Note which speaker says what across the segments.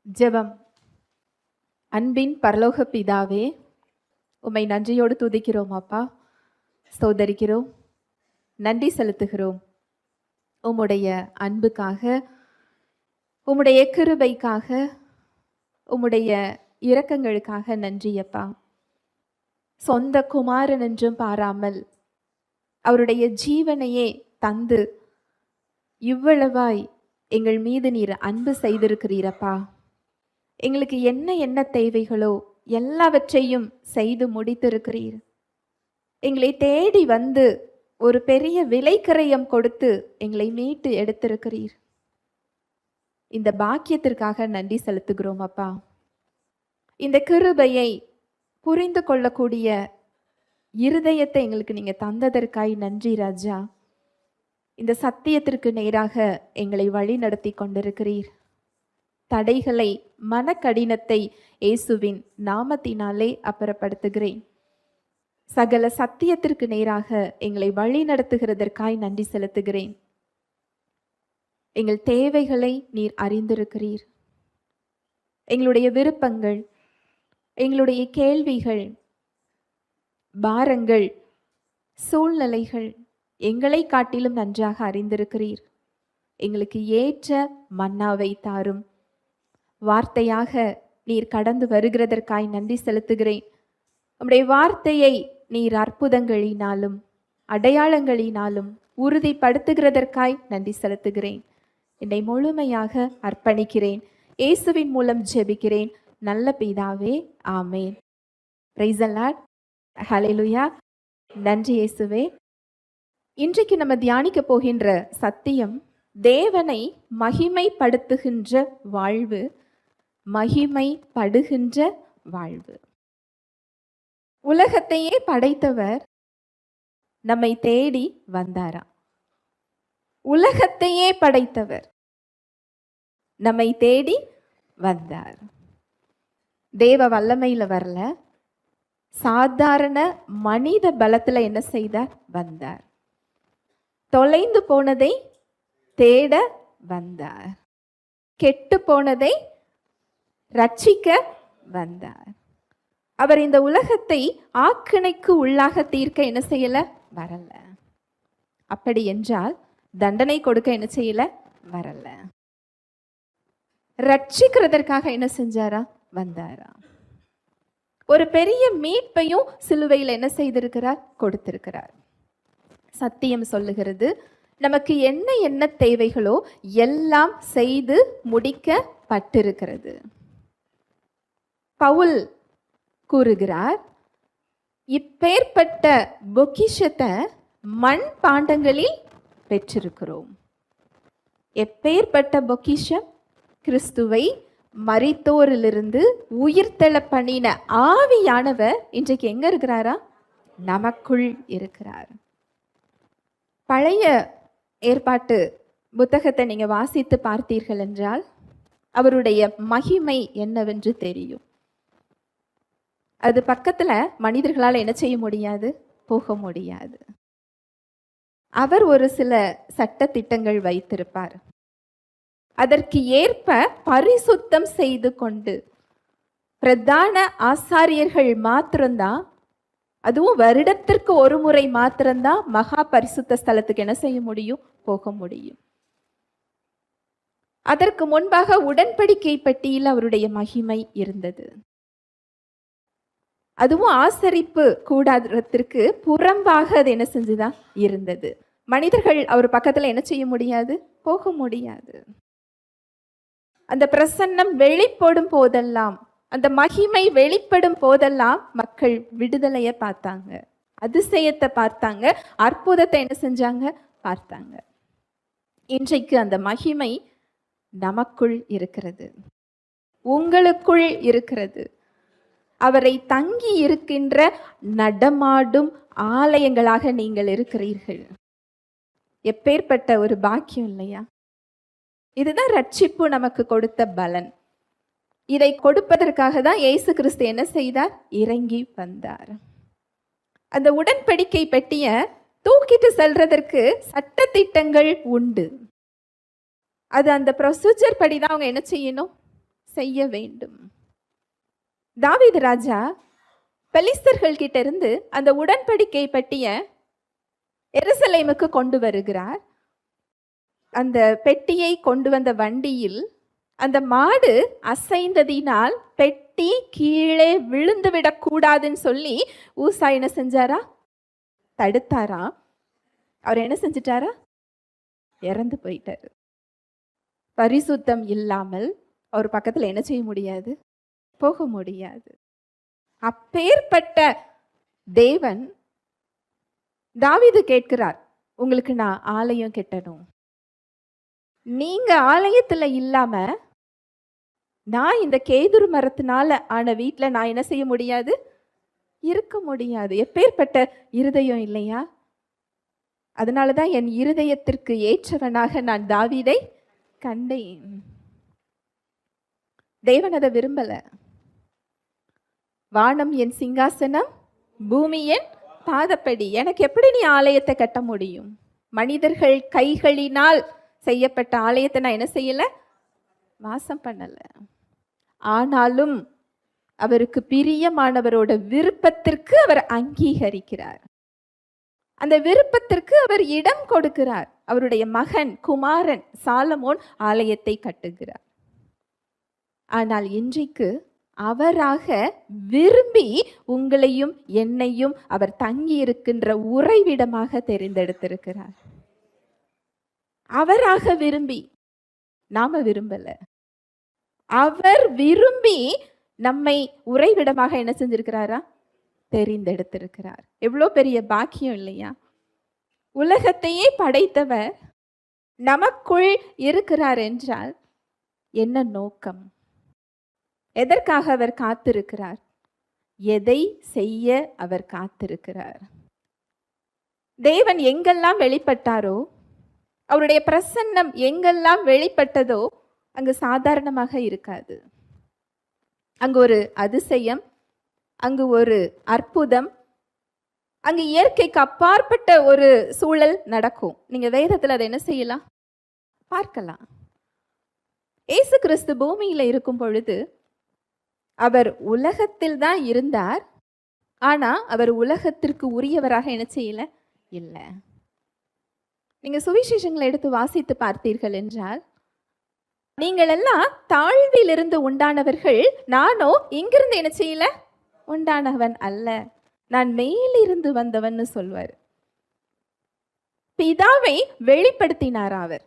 Speaker 1: ஜெபம். அன்பின் பரலோக பிதாவே, உம்மை நன்றியோடு துதிக்கிறோம் அப்பா, ஸ்தோத்தரிக்கிறோம், நன்றி செலுத்துகிறோம். உம்முடைய அன்புக்காக, உம்முடைய கிருபைக்காக, உம்முடைய இரக்கங்களுக்காக நன்றி அப்பா. சொந்த குமாரன் என்றும் பாராமல் அவருடைய ஜீவனையே தந்து இவ்வளவாய் எங்கள் மீது நீர் அன்பு செய்திருக்கிறீரப்பா. எங்களுக்கு என்ன என்ன தேவைகளோ எல்லாவற்றையும் செய்து முடித்திருக்கிறீர். எங்களை தேடி வந்து ஒரு பெரிய விலைக்கிரயம் கொடுத்து எங்களை மீட்டு எடுத்திருக்கிறீர். இந்த பாக்கியத்திற்காக நன்றி செலுத்துகிறோம் அப்பா. இந்த கிருபையை புரிந்து கொள்ளக்கூடிய இருதயத்தை எங்களுக்கு நீங்க தந்ததற்காய் நன்றி ராஜா. இந்த சத்தியத்திற்கு நேராக எங்களை வழி நடத்தி கொண்டிருக்கிறீர். தடைகளை, மனக்கடினத்தை இயேசுவின் நாமத்தினாலே அப்புறப்படுத்துகிறேன். சகல சத்தியத்திற்கு நேராக எங்களை வழி நடத்துகிறதற்காய் நன்றி செலுத்துகிறேன். எங்கள் தேவைகளை நீர் அறிந்திருக்கிறீர். எங்களுடைய விருப்பங்கள், எங்களுடைய கேள்விகள், பாரங்கள், சூழ்நிலைகள் எங்களை காட்டிலும் நன்றாக அறிந்திருக்கிறீர். எங்களுக்கு ஏற்ற மன்னாவை தாரும். வார்த்தையாக நீர் கடந்து வருகிறதற்காய் நன்றி செலுத்துகிறேன். உம்முடைய வார்த்தையை நீர் அற்புதங்களினாலும் அடையாளங்களினாலும் உறுதிப்படுத்துகிறதற்காய் நன்றி செலுத்துகிறேன். என்னை முழுமையாக அர்ப்பணிக்கிறேன். இயேசுவின் மூலம் ஜெபிக்கிறேன் நல்ல பிதாவே, ஆமேன். Praise the Lord. ஹல்லேலூயா. நன்றி இயேசுவே. இன்றைக்கு நம்ம தியானிக்க போகின்ற சத்தியம் தேவனை மகிமைப்படுத்துகின்ற வாழ்வு, மகிமைப்படுகின்ற வாழ்வு. உலகத்தையே படைத்தவர் நம்மை தேடி வந்தாராம். உலகத்தையே படைத்தவர் நம்மை தேடி வந்தார். தேவ வல்லமையில வரல, சாதாரண மனித பலத்துல என்ன செய்தார்? வந்தார். தொலைந்து போனதை தேட வந்தார். கெட்டு போனதை ரட்சிக்க வந்தார். அவர் இந்த உலகத்தை ஆக்கினைக்கு உள்ளாக தீர்க்க என்ன செய்யல? வரல. அப்படி என்றால் தண்டனை கொடுக்க என்ன செய்யல? வரல. ரட்சிக்கிறதற்காக என்ன செஞ்சாரா? வந்தாரா. ஒரு பெரிய மீட்பையும் சிலுவையில் என்ன செய்திருக்கிறார்? கொடுத்திருக்கிறார். சத்தியம் சொல்லுகிறது, நமக்கு என்ன என்ன தேவைகளோ எல்லாம் செய்து முடிக்கப்பட்டிருக்கிறது. பவுல் கூறுகிறார், இப்பேற்பட்ட பொக்கிஷத்தை மண் பாண்டங்களில் பெற்றிருக்கிறோம். எப்பேற்பட்ட பொக்கிஷம்? கிறிஸ்துவை மரித்தோரிலிருந்து உயிர்த்தெழ பண்ணின ஆவியானவர் இன்றைக்கு எங்க இருக்கிறாரா? நமக்குள் இருக்கிறார். பழைய ஏற்பாட்டு புத்தகத்தை நீங்க வாசித்து பார்த்தீர்கள் என்றால் அவருடைய மகிமை என்னவென்று தெரியும். அது பக்கத்துல மனிதர்களால் என்ன செய்ய முடியாது? போக முடியாது. அவர் ஒரு சில சட்ட திட்டங்கள் வைத்திருப்பார். அதற்கு ஏற்ப பரிசுத்தம் செய்து கொண்டு பிரதான ஆசாரியர்கள் மாத்திரம்தான், அதுவும் வருடத்திற்கு ஒரு முறை மாத்திரம்தான் மகா பரிசுத்த ஸ்தலத்துக்கு என்ன செய்ய முடியும்? போக முடியும். அதற்கு முன்பாக உடன்படிக்கை பெட்டியில் அவருடைய மகிமை இருந்தது. அதுவும் ஆசரிப்பு கூடாரத்திற்கு புறம்பாக அது என்ன செஞ்சுதான் இருந்தது. மனிதர்கள் அவர் பக்கத்துல என்ன செய்ய முடியாது? போக முடியாது. அந்த பிரசன்னம் வெளிப்படும் போதெல்லாம், அந்த மகிமை வெளிப்படும் போதெல்லாம் மக்கள் விடுதலையை பார்த்தாங்க, அதிசயத்தை பார்த்தாங்க, அற்புதத்தை என்ன செஞ்சாங்க? பார்த்தாங்க. இன்றைக்கு அந்த மகிமை நமக்குள் இருக்கிறது, உங்களுக்குள் இருக்கிறது. அவரை தங்கி இருக்கின்ற நடமாடும் ஆலயங்களாக நீங்கள் இருக்கிறீர்கள். எப்பேற்பட்ட ஒரு பாக்கியம் இல்லையா? இதுதான் ரட்சிப்பு நமக்கு கொடுத்த பலன். இதை கொடுப்பதற்காக தான் இயேசு கிறிஸ்து என்ன செய்தார்? இறங்கி வந்தார். அந்த உடன்படிக்கை பெட்டிய தூக்கிட்டு செல்றதற்கு சட்ட திட்டங்கள் உண்டு. அது அந்த ப்ரொசீஜர் படி தான் அவங்க என்ன செய்யணும்? செய்ய வேண்டும். தாவீது ராஜா பெலிஸ்தர்கள் கிட்ட இருந்து அந்த உடன்படிக்கை பெட்டிய எருசலேமுக்கு கொண்டு வருகிறார். அந்த பெட்டியை கொண்டு வந்த வண்டியில் அந்த மாடு அசைந்ததினால் பெட்டி கீழே விழுந்து விடக்கூடாதுன்னு சொல்லி ஊசா என்ன செஞ்சாரா? தடுத்தாரா. அவர் என்ன செஞ்சிட்டாரா? இறந்து போயிட்டாரு. பரிசுத்தம் இல்லாமல் அவர் பக்கத்துல என்ன செய்ய முடியாது? போக முடியாது. அப்பேற்பட்ட தேவன் தாவீது கேட்கிறார், உங்களுக்கு நான் ஆலயம் கட்டணும். நீங்க ஆலயத்துல இல்லாம நான் இந்த கேதுரு மரத்தினால ஆன வீட்டுல நான் என்ன செய்ய முடியாது? இருக்க முடியாது. எப்பேற்பட்ட இருதயம் இல்லையா? அதனாலதான் என் இருதயத்திற்கு ஏற்றவனாக நான் தாவீதை கண்டேன். தேவன் அதை விரும்பல. வானம் என் சிங்காசனம், பூமி என் பாதப்படி. எனக்கு எப்படி நீ ஆலயத்தை கட்ட முடியும்? மனிதர்கள் கைகளினால் செய்யப்பட்ட ஆலயத்தை நான் என்ன செய்யல? வாசம் பண்ணல. ஆனாலும் அவருக்கு பிரியமானவரோட விருப்பத்திற்கு அவர் அங்கீகரிக்கிறார். அந்த விருப்பத்திற்கு அவர் இடம் கொடுக்கிறார். அவருடைய மகன் குமாரன் சாலமோன் ஆலயத்தை கட்டுகிறார். ஆனால் இன்றைக்கு அவராக விரும்பி உங்களையும் என்னையும் அவர் தங்கி இருக்கின்ற உறைவிடமாக தெரிந்தெடுத்திருக்கிறார். அவராக விரும்பி, நாம விரும்பல. அவர் விரும்பி நம்மை உறைவிடமாக என்ன செஞ்சிருக்கிறாரா? தெரிந்தெடுத்திருக்கிறார். எவ்வளோ பெரிய பாக்கியம் இல்லையா? உலகத்தையே படைத்தவர் நமக்குள் இருக்கிறார் என்றால் என்ன நோக்கம்? எதற்காக அவர் காத்திருக்கிறார்? எதை செய்ய அவர் காத்திருக்கிறார்? தேவன் எங்கெல்லாம் வெளிப்பட்டாரோ, அவருடைய பிரசன்னம் எங்கெல்லாம் வெளிப்பட்டதோ அங்கு சாதாரணமாக இருக்காது. அங்கு ஒரு அதிசயம், அங்கு ஒரு அற்புதம், அங்கு இயற்கைக்கு அப்பாற்பட்ட ஒரு சூழல் நடக்கும். நீங்க வேதத்தில் அதை என்ன செய்யலாம்? பார்க்கலாம். இயேசு கிறிஸ்து பூமியில இருக்கும் பொழுது அவர் உலகத்தில் தான் இருந்தார். ஆனா அவர் உலகத்திற்கு உரியவராக என்ன செய்யல? இல்லை. நீங்க சுவிசேஷங்களை எடுத்து வாசித்து பார்த்தீர்கள் என்றால், நீங்கள் எல்லாம் தாழ்விலிருந்து உண்டானவர்கள், நானோ இங்கிருந்து என்ன செய்யல? உண்டானவன் அல்ல, நான் மேலிருந்து வந்தவன் சொல்வார். பிதாவை வெளிப்படுத்தினார் அவர்.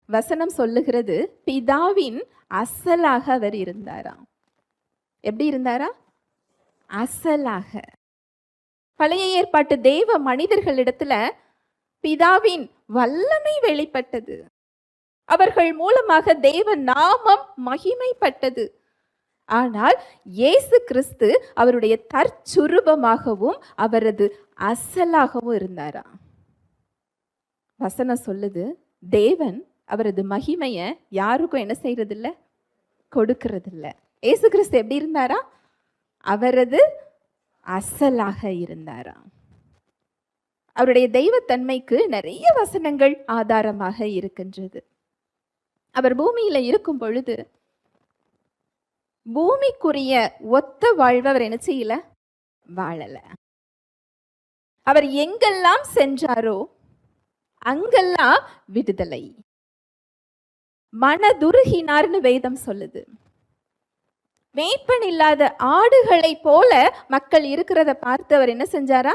Speaker 1: வசனம் சொல்லுகிறது, பிதாவின் அசலாக அவர் இருந்தாராம். எப்படி இருந்தாரா? அசலாக. பழைய ஏற்பாட்டு தேவ மனிதர்களிடத்துல பிதாவின் வல்லமை வெளிப்பட்டது. அவர்கள் மூலமாக தேவ நாமம் மகிமைப்பட்டது. ஆனால் இயேசு கிறிஸ்து அவருடைய தற்சுரூபமாகவும் அவரது அசலாகவும் இருந்தாரா. வசனம் சொல்லுது, தேவன் அவரது மகிமையை யாருக்கும் என்ன செய்யறதில்ல? கொடுக்கறதில்ல. இயேசு கிறிஸ்து எப்படி இருந்தாரா? அவரது அசலாக இருந்தாரா. அவருடைய தெய்வத்தன்மைக்கு நிறைய வசனங்கள் ஆதாரமாக இருக்கின்றது. அவர் பூமியில இருக்கும் பொழுது பூமிக்குரிய ஒத்த வாழ்வு அவர் என்ன செய்யல? வாழல. அவர் எங்கெல்லாம் சென்றாரோ அங்கெல்லாம் விடுதலை. மனதுருகினார்னு வேதம் சொல்லுது. மேய்ப்பன் இல்லாத ஆடுகளை போல மக்கள் இருக்கிறத பார்த்து அவர் என்ன செஞ்சாரா?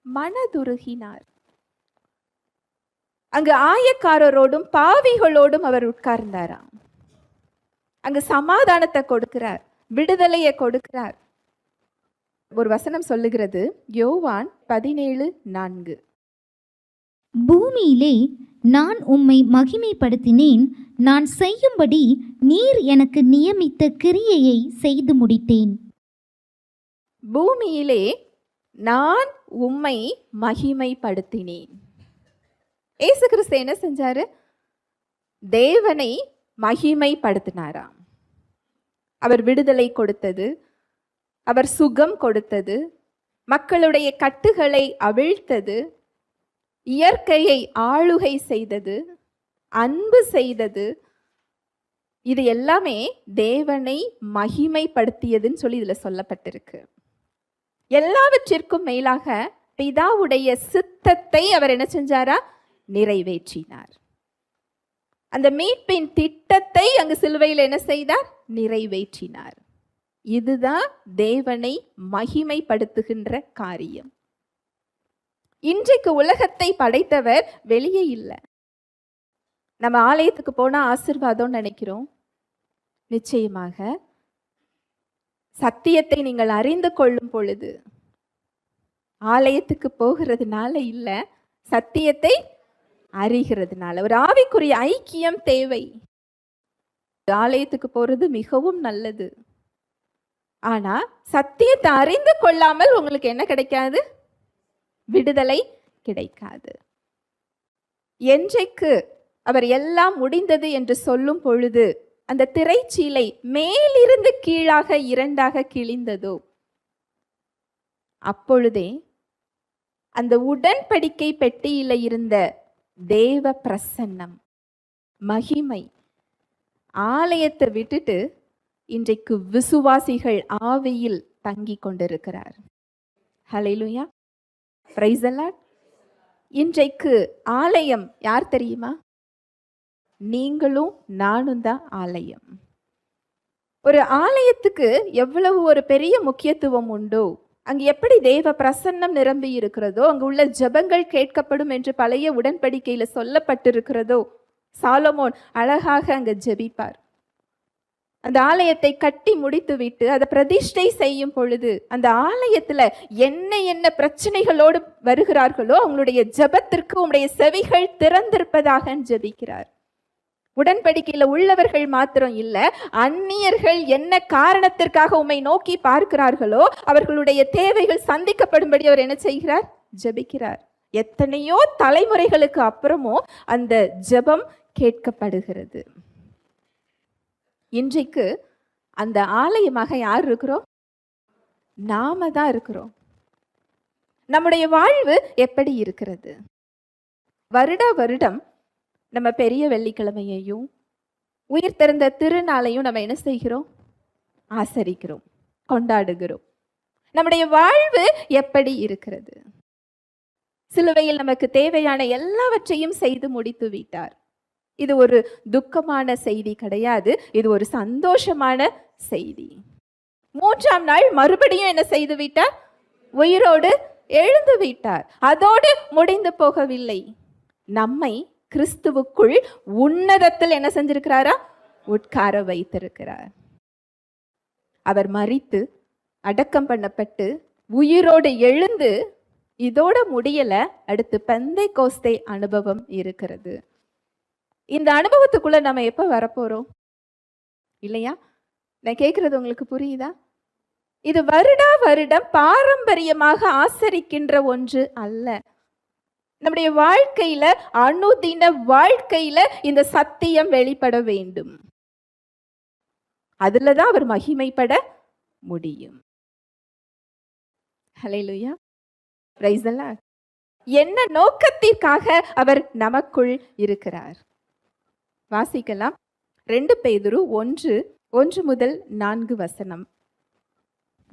Speaker 1: மனதுருகினார். அங்கு ஆயக்காரரோடும் பாவிகளோடும் அவர் உட்கார்ந்தாராம். அங்கு சமாதானத்தை கொடுக்கிறார், விடுதலையை கொடுக்கிறார். ஒரு வசனம் சொல்லுகிறது, யோவான் 17:4,
Speaker 2: பூமியிலே நான் உம்மை மகிமைப்படுத்தினேன், நான் செய்யும்படி நீர் எனக்கு நியமித்த கிரியையை செய்து முடித்தேன்.
Speaker 1: பூமியிலே நான் உம்மை மகிமைப்படுத்தினேன். இயேசு கிறிஸ்து என்ன செஞ்சாரு? தேவனை மகிமைப்படுத்தினாராம். அவர் விடுதலை கொடுத்தது, அவர் சுகம் கொடுத்தது, மக்களுடைய கட்டுகளை அவிழ்த்தது, இயற்கையை ஆளுகை செய்தது, அன்பு செய்தது, இது எல்லாமே தேவனை மகிமைப்படுத்தியதுன்னு சொல்லி இதுல சொல்லப்பட்டிருக்கு. எல்லாவற்றிற்கும் மேலாக பிதாவுடைய சித்தத்தை அவர் என்ன செஞ்சாரா? நிறைவேற்றினார். அந்த மீட்பின் திட்டத்தை அங்கு சிலுவையில் என்ன செய்தார்? நிறைவேற்றினார். இதுதான் தேவனை மகிமைப்படுத்துகின்ற காரியம். இன்றைக்கு உலகத்தை படைத்தவர் வெளியே இல்லை. நம்ம ஆலயத்துக்கு போனா ஆசீர்வாதம் நினைக்கிறோம். நிச்சயமாக சத்தியத்தை நீங்கள் அறிந்து கொள்ளும் பொழுது ஆலயத்துக்கு போகிறதுனால இல்ல, சத்தியத்தை அறிகிறதுனால. ஒரு ஆவிக்குரிய ஐக்கியம் தேவை. ஆலயத்துக்கு போறது மிகவும் நல்லது. ஆனா சத்தியத்தை அறிந்து கொள்ளாமல் உங்களுக்கு என்ன கிடைக்காது? விடுதலை கிடைக்காது. என்றைக்கு அவர் எல்லாம் முடிந்தது என்று சொல்லும் பொழுது அந்த திரைச்சீலை மேலிருந்து கீழாக இரண்டாக கிழிந்ததோ, அப்பொழுதே அந்த உடன்படிக்கை பெட்டியில இருந்த தேவ பிரசன்னம், மகிமை ஆலயத்தை விட்டுட்டு இன்றைக்கு விசுவாசிகள் ஆவியில் தங்கி கொண்டிருக்கிறார். ஹல்லேலூயா, பிரைஸ் தி லார்ட். இன்றைக்கு ஆலயம் யார் தெரியுமா? நீங்களும் நானும் தான் ஆலயம். ஒரு ஆலயத்துக்கு எவ்வளவு ஒரு பெரிய முக்கியத்துவம் உண்டோ, அங்கு எப்படி தேவ பிரசன்னம் நிரம்பி இருக்கிறதோ, அங்கு உள்ள ஜெபங்கள் கேட்கப்படும் என்று பழைய உடன்படிக்கையில சொல்லப்பட்டிருக்கிறதோ, சாலமோன் அழகாக அங்க ஜெபிப்பார். அந்த ஆலயத்தை கட்டி முடித்து விட்டு அதை பிரதிஷ்டை செய்யும் பொழுது அந்த ஆலயத்துல என்ன பிரச்சனைகளோடு வருகிறார்களோ அவங்களுடைய ஜெபத்திற்கு உங்களுடைய செவிகள் திறந்திருப்பதாக ஜெபிக்கிறார். உடன்படிக்கையில உள்ளவர்கள் மாத்திரம் இல்ல, அந்நியர்கள் என்ன காரணத்திற்காக உம்மை நோக்கி பார்க்கிறார்களோ அவர்களுடைய தேவைகள் சந்திக்கப்படும்படி அவர் என்ன செய்கிறார்? ஜெபிக்கிறார். எத்தனையோ தலைமுறைகளுக்கு அப்புறமும் அந்த ஜெபம் கேட்கப்படுகிறது. இன்றைக்கு அந்த ஆலயமாக யார் இருக்கிறோம்? நாம தான் இருக்கிறோம். நம்முடைய வாழ்வு எப்படி இருக்கிறது? வருட வருடம் நம்ம பெரிய வெள்ளிக்கிழமையையும் உயிர் திறந்த திருநாளையும் நம்ம என்ன செய்கிறோம்? ஆசரிக்கிறோம், கொண்டாடுகிறோம். நம்முடைய வாழ்வு எப்படி இருக்கிறது? சிலுவையில் நமக்கு தேவையான எல்லாவற்றையும் செய்து முடித்து விட்டார். இது ஒரு துக்கமான செய்தி கிடையாது, இது ஒரு சந்தோஷமான செய்தி. 3ஆம் நாள் மறுபடியும் என்ன செய்து விட்டார்? உயிரோடு எழுந்து விட்டார். அதோடு முடிந்து போகவில்லை. நம்மை கிறிஸ்துவுக்குள் உன்னதத்தில் என்ன செஞ்சிருக்கிறாரா? உட்கார வைத்திருக்கிறார். அவர் மரித்து அடக்கம் பண்ணப்பட்டு உயிரோடு எழுந்து இதோட முடியல, அடுத்து பெந்தைக்கோஸ்தே அனுபவம் இருக்கிறது. இந்த அனுபவத்துக்குள்ள நம்ம எப்ப வரப்போறோம்? இல்லையா? நான் கேட்கறது உங்களுக்கு புரியுதா? இது வருடா வருடம் பாரம்பரியமாக ஆசரிக்கின்ற ஒன்று அல்ல. நம்முடைய வாழ்க்கையில, அனுதின வாழ்க்கையில இந்த சத்தியம் வெளிப்பட வேண்டும். அதுலதான் அவர் மகிமைப்பட முடியும். ஹல்லேலூயா, பிரைஸ் தி லார்ட். என்ன நோக்கத்திற்காக அவர் நமக்குள் இருக்கிறார்? வாசிக்கலாம். 2 பேதுரு 1:1-4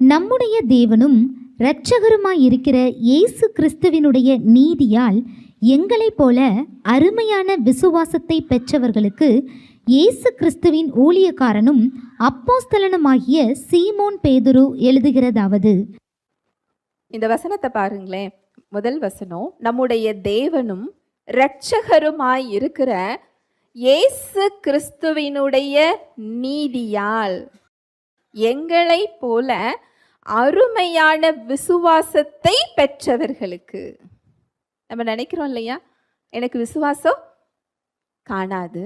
Speaker 2: நம்முடைய தேவனும் இரட்சகருமாயிருக்கிற இயேசு கிறிஸ்துவினுடைய நீதியால் எங்களைப் போல அருமையான விசுவாசத்தை பெற்றவர்களுக்கு இயேசு கிறிஸ்துவின் ஊழியக்காரனும் அப்போஸ்தலனுமாகிய சீமோன் பேதுரு எழுதுகிறதாவது.
Speaker 1: இந்த வசனத்தை பாருங்களேன். முதல் வசனம், நம்முடைய தேவனும் இரட்சகருமாய் இருக்கிற இயேசு கிறிஸ்துவினுடைய நீதியால் எங்களை போல அருமையான விசுவாசத்தை பெற்றவர்களுக்கு. நம்ம நினைக்கிறோம் இல்லையா, எனக்கு விசுவாசம் காணாது,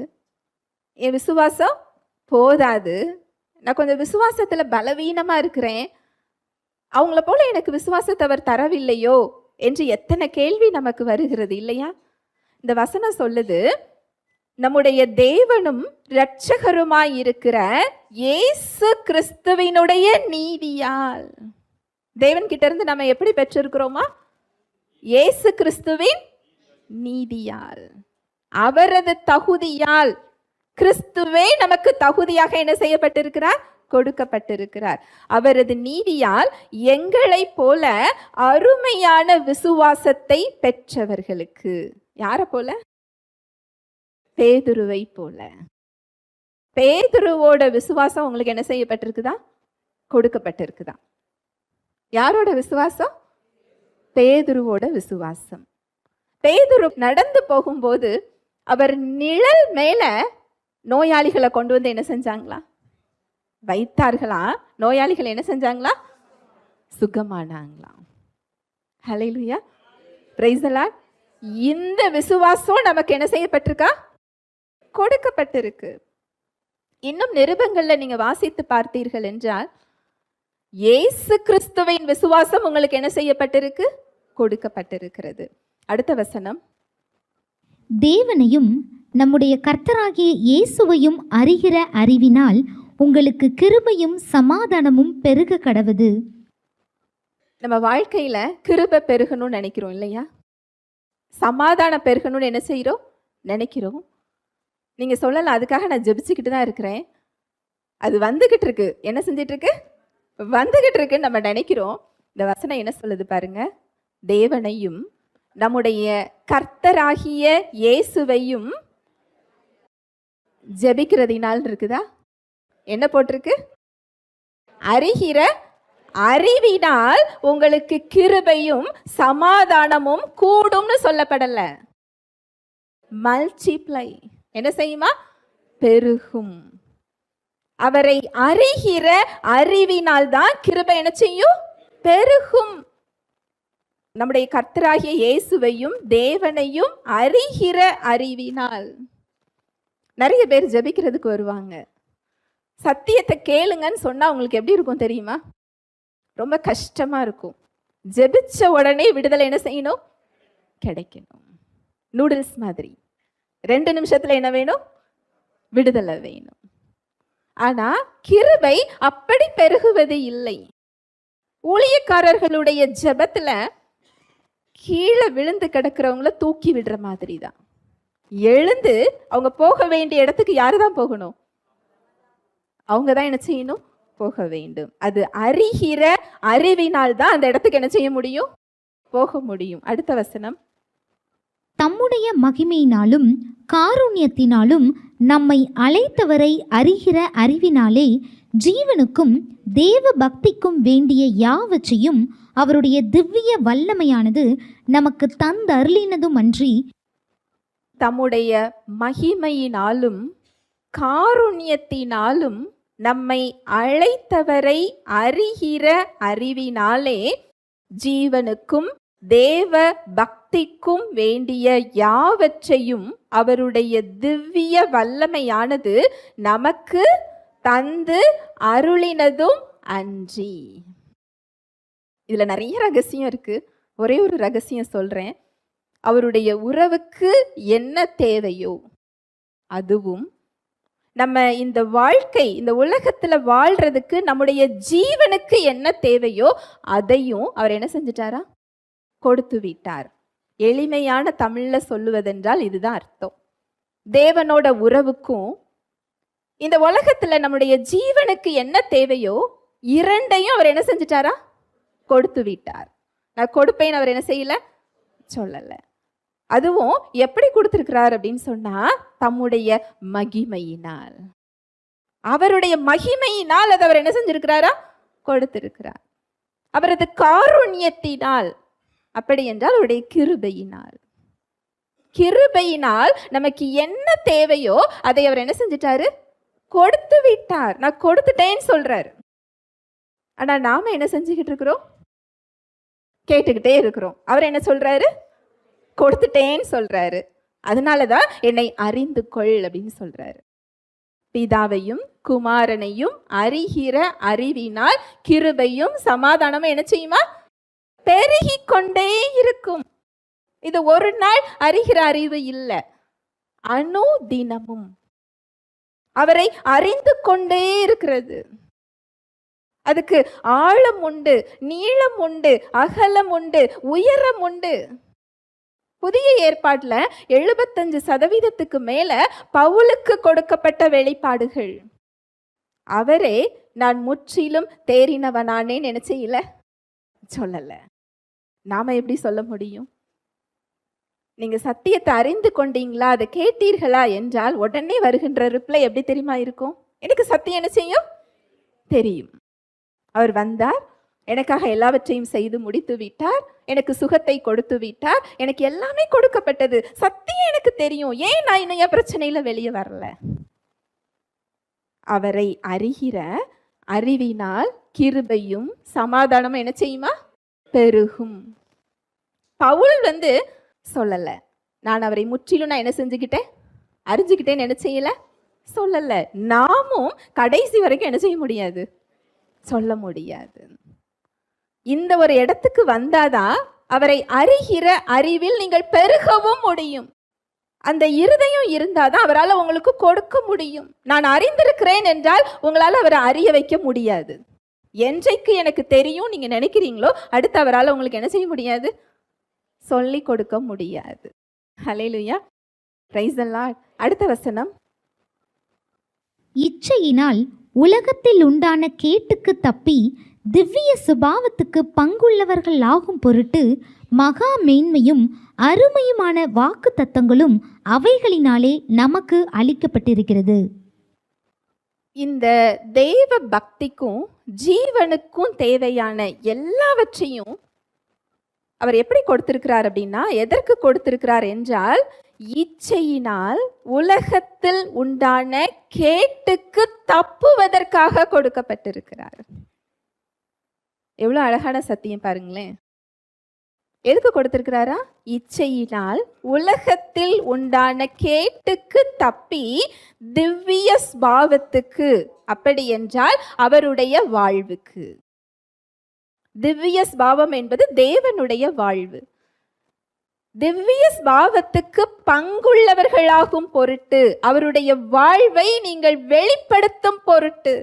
Speaker 1: என் விசுவாசம் போதாது, நான் கொஞ்சம் விசுவாசத்துல பலவீனமா இருக்கிறேன், அவங்கள போல எனக்கு விசுவாசத்தை அவர் தரவில்லையோ என்று எத்தனை கேள்வி நமக்கு வருகிறது இல்லையா? இந்த வசனம் சொல்லுது, நம்முடைய தேவனும் இரட்சகருமாய் இருக்கிற இயேசு கிறிஸ்துவினுடைய நீதியால். தேவன் கிட்ட இருந்து நம்ம எப்படி பெற்றிருக்கிறோமா? இயேசு கிறிஸ்துவின் நீதியால், அவரது தகுதியால் கிறிஸ்துவே நமக்கு தகுதியாக என்ன செய்யப்பட்டிருக்கிறார்? கொடுக்கப்பட்டிருக்கிறார். அவரது நீதியால் எங்களைப் போல அருமையான விசுவாசத்தை பெற்றவர்களுக்கு. யார போல? பேதுருவை போல. பேதுருவோட விசுவாசம் உங்களுக்கு என்ன செய்யப்பட்டிருக்குதா? கொடுக்கப்பட்டிருக்குதா. யாரோட விசுவாசம்? பேதுருவோட விசுவாசம். பேதுரு நடந்து போகும்போது அவர் நிழல் மேல நோயாளிகளை கொண்டு வந்து என்ன செஞ்சாங்களா? வைத்தார்களா? நோயாளிகள் என்ன செஞ்சாங்களா? சுகமானாங்களாம். ஹல்லேலூயா, பிரைஸ் தி லார்ட். இந்த விசுவாசம் நமக்கு என்ன செய்யப்பட்டிருக்கா? கொடுக்கப்பட்டிருக்கு. இன்னும் நிருபங்கள்ல நீங்க வாசித்து பார்த்தீர்கள் என்றால் இயேசு கிறிஸ்துவின் விசுவாசம் உங்களுக்கு என்ன செய்யப்பட்டிருக்கு? கொடுக்கப்பட்டிருக்கிறது. அடுத்த வசனம்.
Speaker 2: தேவனையும் நம்முடைய கர்த்தராகிய இயேசுவையும் அறிகிற அறிவினால் உங்களுக்கு கிருபையும் சமாதானமும் பெருக கடவது.
Speaker 1: நம்ம வாழ்க்கையில கிருபை பெருகணும்னு நினைக்கிறோம் இல்லையா? சமாதானம் பெருகணும்னு என்ன செய்கிறோம்? நினைக்கிறோம். நீங்க சொல்லலாம், அதுக்காக நான் ஜெபிச்சுக்கிட்டு தான் இருக்கிறேன், அது வந்துகிட்டு இருக்கு. என்ன செஞ்சிட்டு இருக்கு? வந்துகிட்டு இருக்குன்னு நம்ம நினைக்கிறோம். இந்த வசனம் என்ன சொல்லுது பாருங்க. தேவனையும் நம்முடைய கர்த்தராகிய இயேசுவையும் ஜெபிக்கிறதினால் இருக்குதா? என்ன போட்டிருக்கு? அறிகிற அறிவினால் உங்களுக்கு கிருபையும் சமாதானமும் கூடும்னு சொல்லப்படல. மல்டிப்ளை என்ன செய்யுமா? பெருகும். அவரை அறிகிற அறிவினால் தான் கிருபை என்ன செய்யும்? பெருகும். நம்முடைய கர்த்தராகிய இயேசுவையும் தேவனையும் அறிகிற அறிவினால். நிறைய பேர் ஜெபிக்கிறதுக்கு வருவாங்க. சத்தியத்தை கேளுங்கன்னு சொன்னா உங்களுக்கு எப்படி இருக்கும் தெரியுமா? ரொம்ப கஷ்டமா இருக்கும். ஜெபிச்ச உடனே விடுதலை என்ன செய்யணும்? கிடைக்கணும். நூடுல்ஸ் மாதிரி 2 நிமிஷத்துல என்ன வேணும்? விடுதலை வேணும். ஆனா கிருபை அப்படி பெருகுவது இல்லை. ஊழியக்காரர்களுடைய ஜெபத்துல கீழே விழுந்து கிடக்கிறவங்கள தூக்கி விடுற மாதிரி தான். எழுந்து அவங்க போக வேண்டிய இடத்துக்கு யாரு தான் போகணும்? அவங்க தான் என்ன செய்யணும்? போக வேண்டும். அது அறிகிற அறிவினால் தான் அந்த இடத்துக்கு என்ன செய்ய முடியும்? போக முடியும். அடுத்த வசனம்.
Speaker 2: தம்முடைய மகிமையினாலும் காருண்யத்தினாலும் நம்மை அழைத்தவரை அறிகிற அறிவினாலே ஜீவனுக்கும் தேவ பக்திக்கும் வேண்டிய யாவற்றையும் அவருடைய திவ்ய வல்லமையானது நமக்கு தந்தருளினதும் அன்றி.
Speaker 1: தம்முடைய மகிமையினாலும் காருண்யத்தினாலும் நம்மை அழைத்தவரை அறிகிற அறிவினாலே ஜீவனுக்கும் தேவ பக்திக்கும் வேண்டிய யாவற்றையும் அவருடைய திவ்ய வல்லமையானது நமக்கு தந்து அருளினதும் அன்றி. இதுல நிறைய ரகசியம் இருக்கு. ஒரே ஒரு ரகசியம் சொல்றேன். அவருடைய உறவுக்கு என்ன தேவையோ அதுவும், நம்ம இந்த வாழ்க்கை இந்த உலகத்துல வாழ்றதுக்கு நம்முடைய ஜீவனுக்கு என்ன தேவையோ அதையும் அவர் என்ன செஞ்சிட்டாரா? கொடுத்து விட்டார். எளிமையான தமிழ்ல சொல்லுவதென்றால் இதுதான் அர்த்தம். தேவனோட உறவுக்கும் இந்த உலகத்துல நம்முடைய ஜீவனுக்கு என்ன தேவையோ இரண்டையும் அவர் என்ன செஞ்சிட்டாரா? கொடுத்து விட்டார். நான் கொடுப்பேன் அவர் என்ன செய்யல? சொல்லல. அதுவும் எப்படி கொடுத்திருக்கிறார் அப்படின்னு சொன்னா தம்முடைய மகிமையினால். அவருடைய மகிமையினால் அதை அவர் என்ன செஞ்சிருக்கிறாரா? கொடுத்திருக்கிறார். அவரது காருண்யத்தினால், அப்படி என்றால் அவருடைய கிருபையினால். கிருபையினால் நமக்கு என்ன தேவையோ அதை அவர் என்ன செஞ்சிட்டாரு? கொடுத்து விட்டார். நான் கொடுத்துட்டேன்னு சொல்றாரு. ஆனா நாம என்ன செஞ்சுக்கிட்டு இருக்கிறோம்? கேட்டுக்கிட்டே இருக்கிறோம். அவர் என்ன சொல்றாரு? கொடுத்துட்டேன்னு சொல்றாரு. அதனாலதான் என்னை அறிந்து கொள் அப்படின்னு சொல்றாரு. பிதாவையும் குமாரனையும் அறிகிற அறிவினால் கிருபையும் சமாதானமும் என்ன செய்யுமா? பெருகி கொண்டே இருக்கும். இது ஒரு நாள் அறிகிற அறிவு இல்லை, அனுதினமும் அவரை அறிந்து கொண்டே இருக்கிறது. அதுக்கு ஆழம் உண்டு, நீளம் உண்டு, அகலம் உண்டு, உயரம் உண்டு. புதிய ஏற்பாட்டுல 75% மேல பவுலுக்கு கொடுக்கப்பட்ட வெளிப்பாடுகள். அவரே நான் முற்றிலும் தேறினவனானே நினைச்சீங்கள சொல்லல. நாம எப்படி சொல்ல முடியும்? நீங்க சத்தியத்தை அறிந்து கொண்டீங்களா, அதை கேட்டீர்களா என்றால் உடனே வருகின்ற ரிப்ளை எப்படி தெரியுமா இருக்கும்? எனக்கு சத்தியம் என்ன செய்யும் தெரியும். அவர் வந்தார், எனக்காக எல்லாவற்றையும் செய்து முடித்து விட்டார், எனக்கு சுகத்தை கொடுத்து விட்டார், எனக்கு எல்லாமே கொடுக்கப்பட்டது, சத்தியம் எனக்கு தெரியும், ஏன் நான் இன்னும் என் பிரச்சனையில வெளியே வரல? அவரை அறிகிற அறிவினால் கிருபையும் சமாதானமும் என்ன செய்யுமா? பெருகும். பவுல் சொல்லல, நான் அவரை முற்றிலும் நான் என்ன செஞ்சுக்கிட்டேன், அறிஞ்சுக்கிட்டேன்னு என்ன செய்யல சொல்லல. நாமும் கடைசி வரைக்கும் என்ன செய்ய முடியாது, சொல்ல முடியாது. இந்த ஒரு இடத்துக்கு வந்தாதான் அவரை அறிகிற அறிவில் நீங்கள் பெருகவும் முடியும். அந்த இருதயம் இருந்தாதான் அவரால் உங்களுக்கு கொடுக்க முடியும். நான் அறிந்திருக்கிறேன் என்றால் உங்களால் அவரை அறிய வைக்க முடியாது. என்றைக்கு எனக்கு தெரியும் நீங்க நினைக்கிறீங்களோ அடுத்து அவரால் உங்களுக்கு என்ன செய்ய முடியாது, சொல்லி கொடுக்க முடியாது. ஹல்லேலூயா, பிரைஸ் தி லார்ட். அடுத்த வசனம்,
Speaker 2: இச்சையினால் உலகத்தில் உண்டான கேட்டுக்கு தப்பி திவ்ய சுபாவத்துக்கு பங்குள்ளவர்கள் ஆகும் பொருட்டு மகா மேன்மையும் அருமையுமான வாக்கு தத்தங்களும் அவைகளினாலே நமக்கு அளிக்கப்பட்டிருக்கிறது.
Speaker 1: இந்த தெய்வ பக்திக்கும் ஜீவனுக்கும் தேவையான எல்லாவற்றையும் அவர் எப்படி கொடுத்திருக்கிறார் அப்படின்னா, எதற்கு கொடுத்திருக்கிறார் என்றால் இச்சையினால் உலகத்தில் உண்டான கேட்டுக்கு தப்புவதற்காக கொடுக்கப்பட்டிருக்கிறார். எவ்வளவு அழகான சத்தியம் பாருங்களேன். எதுக்கு கொடுத்திருக்கிறாரா? இச்சையினால் உலகத்தில் உண்டான கேட்டுக்கு தப்பி திவ்ய ஸ்பாவத்துக்கு, அப்படி என்றால் அவருடைய வாழ்வுக்கு. திவ்ய ஸ்பாவம் என்பது தேவனுடைய வாழ்வு. திவ்ய ஸ்பாவத்துக்கு பங்குள்ளவர்களாகும் பொருட்டு, அவருடைய வாழ்வை நீங்கள் வெளிப்படுத்தும் பொருட்டு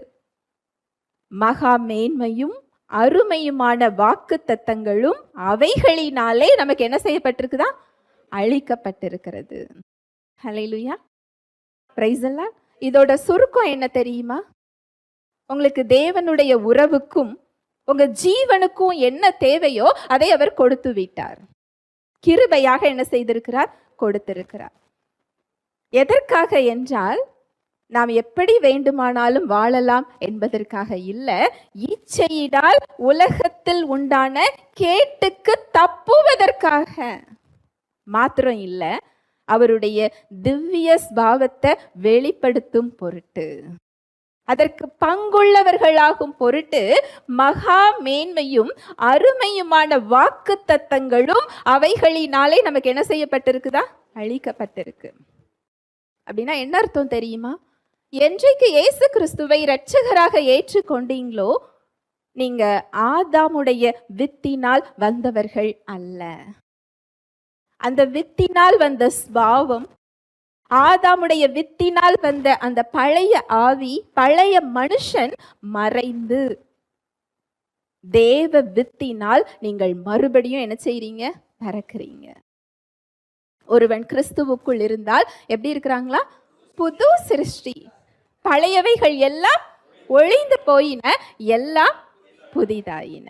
Speaker 1: மகா மேன்மையும் அருமையுமான வாக்கு தத்தங்களும் அவைகளினாலே நமக்கு என்ன செய்யப்பட்டிருக்குதா, அளிக்கப்பட்டிருக்கிறது. ஹல்லேலூயா, பிரைஸ் தி லார்ட். இதோட சுருக்கம் என்ன தெரியுமா? உங்களுக்கு தேவனுடைய உறவுக்கும் உங்க ஜீவனுக்கும் என்ன தேவையோ அதை அவர் கொடுத்து விட்டார். கிருபையாக என்ன செய்திருக்கிறார், கொடுத்திருக்கிறார். எதற்காக என்றால் நாம் எப்படி வேண்டுமானாலும் வாழலாம் என்பதற்காக இல்ல, இச்சையினால் உலகத்தில் உண்டான கேட்டுக்கு தப்புவதற்காக மாத்திரம் இல்ல, அவருடைய திவ்ய ஸ்பாவத்தை வெளிப்படுத்தும் பொருட்டு, அதற்கு பங்குள்ளவர்களாகும் பொருட்டு மகா மேன்மையும் அருமையுமான வாக்கு தத்தங்களும் அவைகளினாலே நமக்கு என்ன செய்யப்பட்டிருக்குதா, அளிக்கப்பட்டிருக்கு. அப்படின்னா என்ன அர்த்தம் தெரியுமா? என்றைக்கு இயேசு கிறிஸ்துவை இரட்சகராக ஏற்றுக்கொண்டீங்களோ நீங்க ஆதாமுடைய வித்தினால் வந்தவர்கள் அல்ல. அந்த வித்தினால் வந்த ஸ்பாவம், ஆதாமுடைய வித்தினால் வந்த அந்த பழைய ஆவி, பழைய மனுஷன் மறைந்து தேவ வித்தினால் நீங்கள் மறுபடியும் என்ன செய்றீங்க, பிறக்கிறீங்க. ஒருவன் கிறிஸ்துவுக்குள் இருந்தால் எப்படி இருக்கிறாங்களா, புது சிருஷ்டி. பழையவைகள் எல்லாம் ஒழிந்து போயின, எல்லாம் புதிதாயின.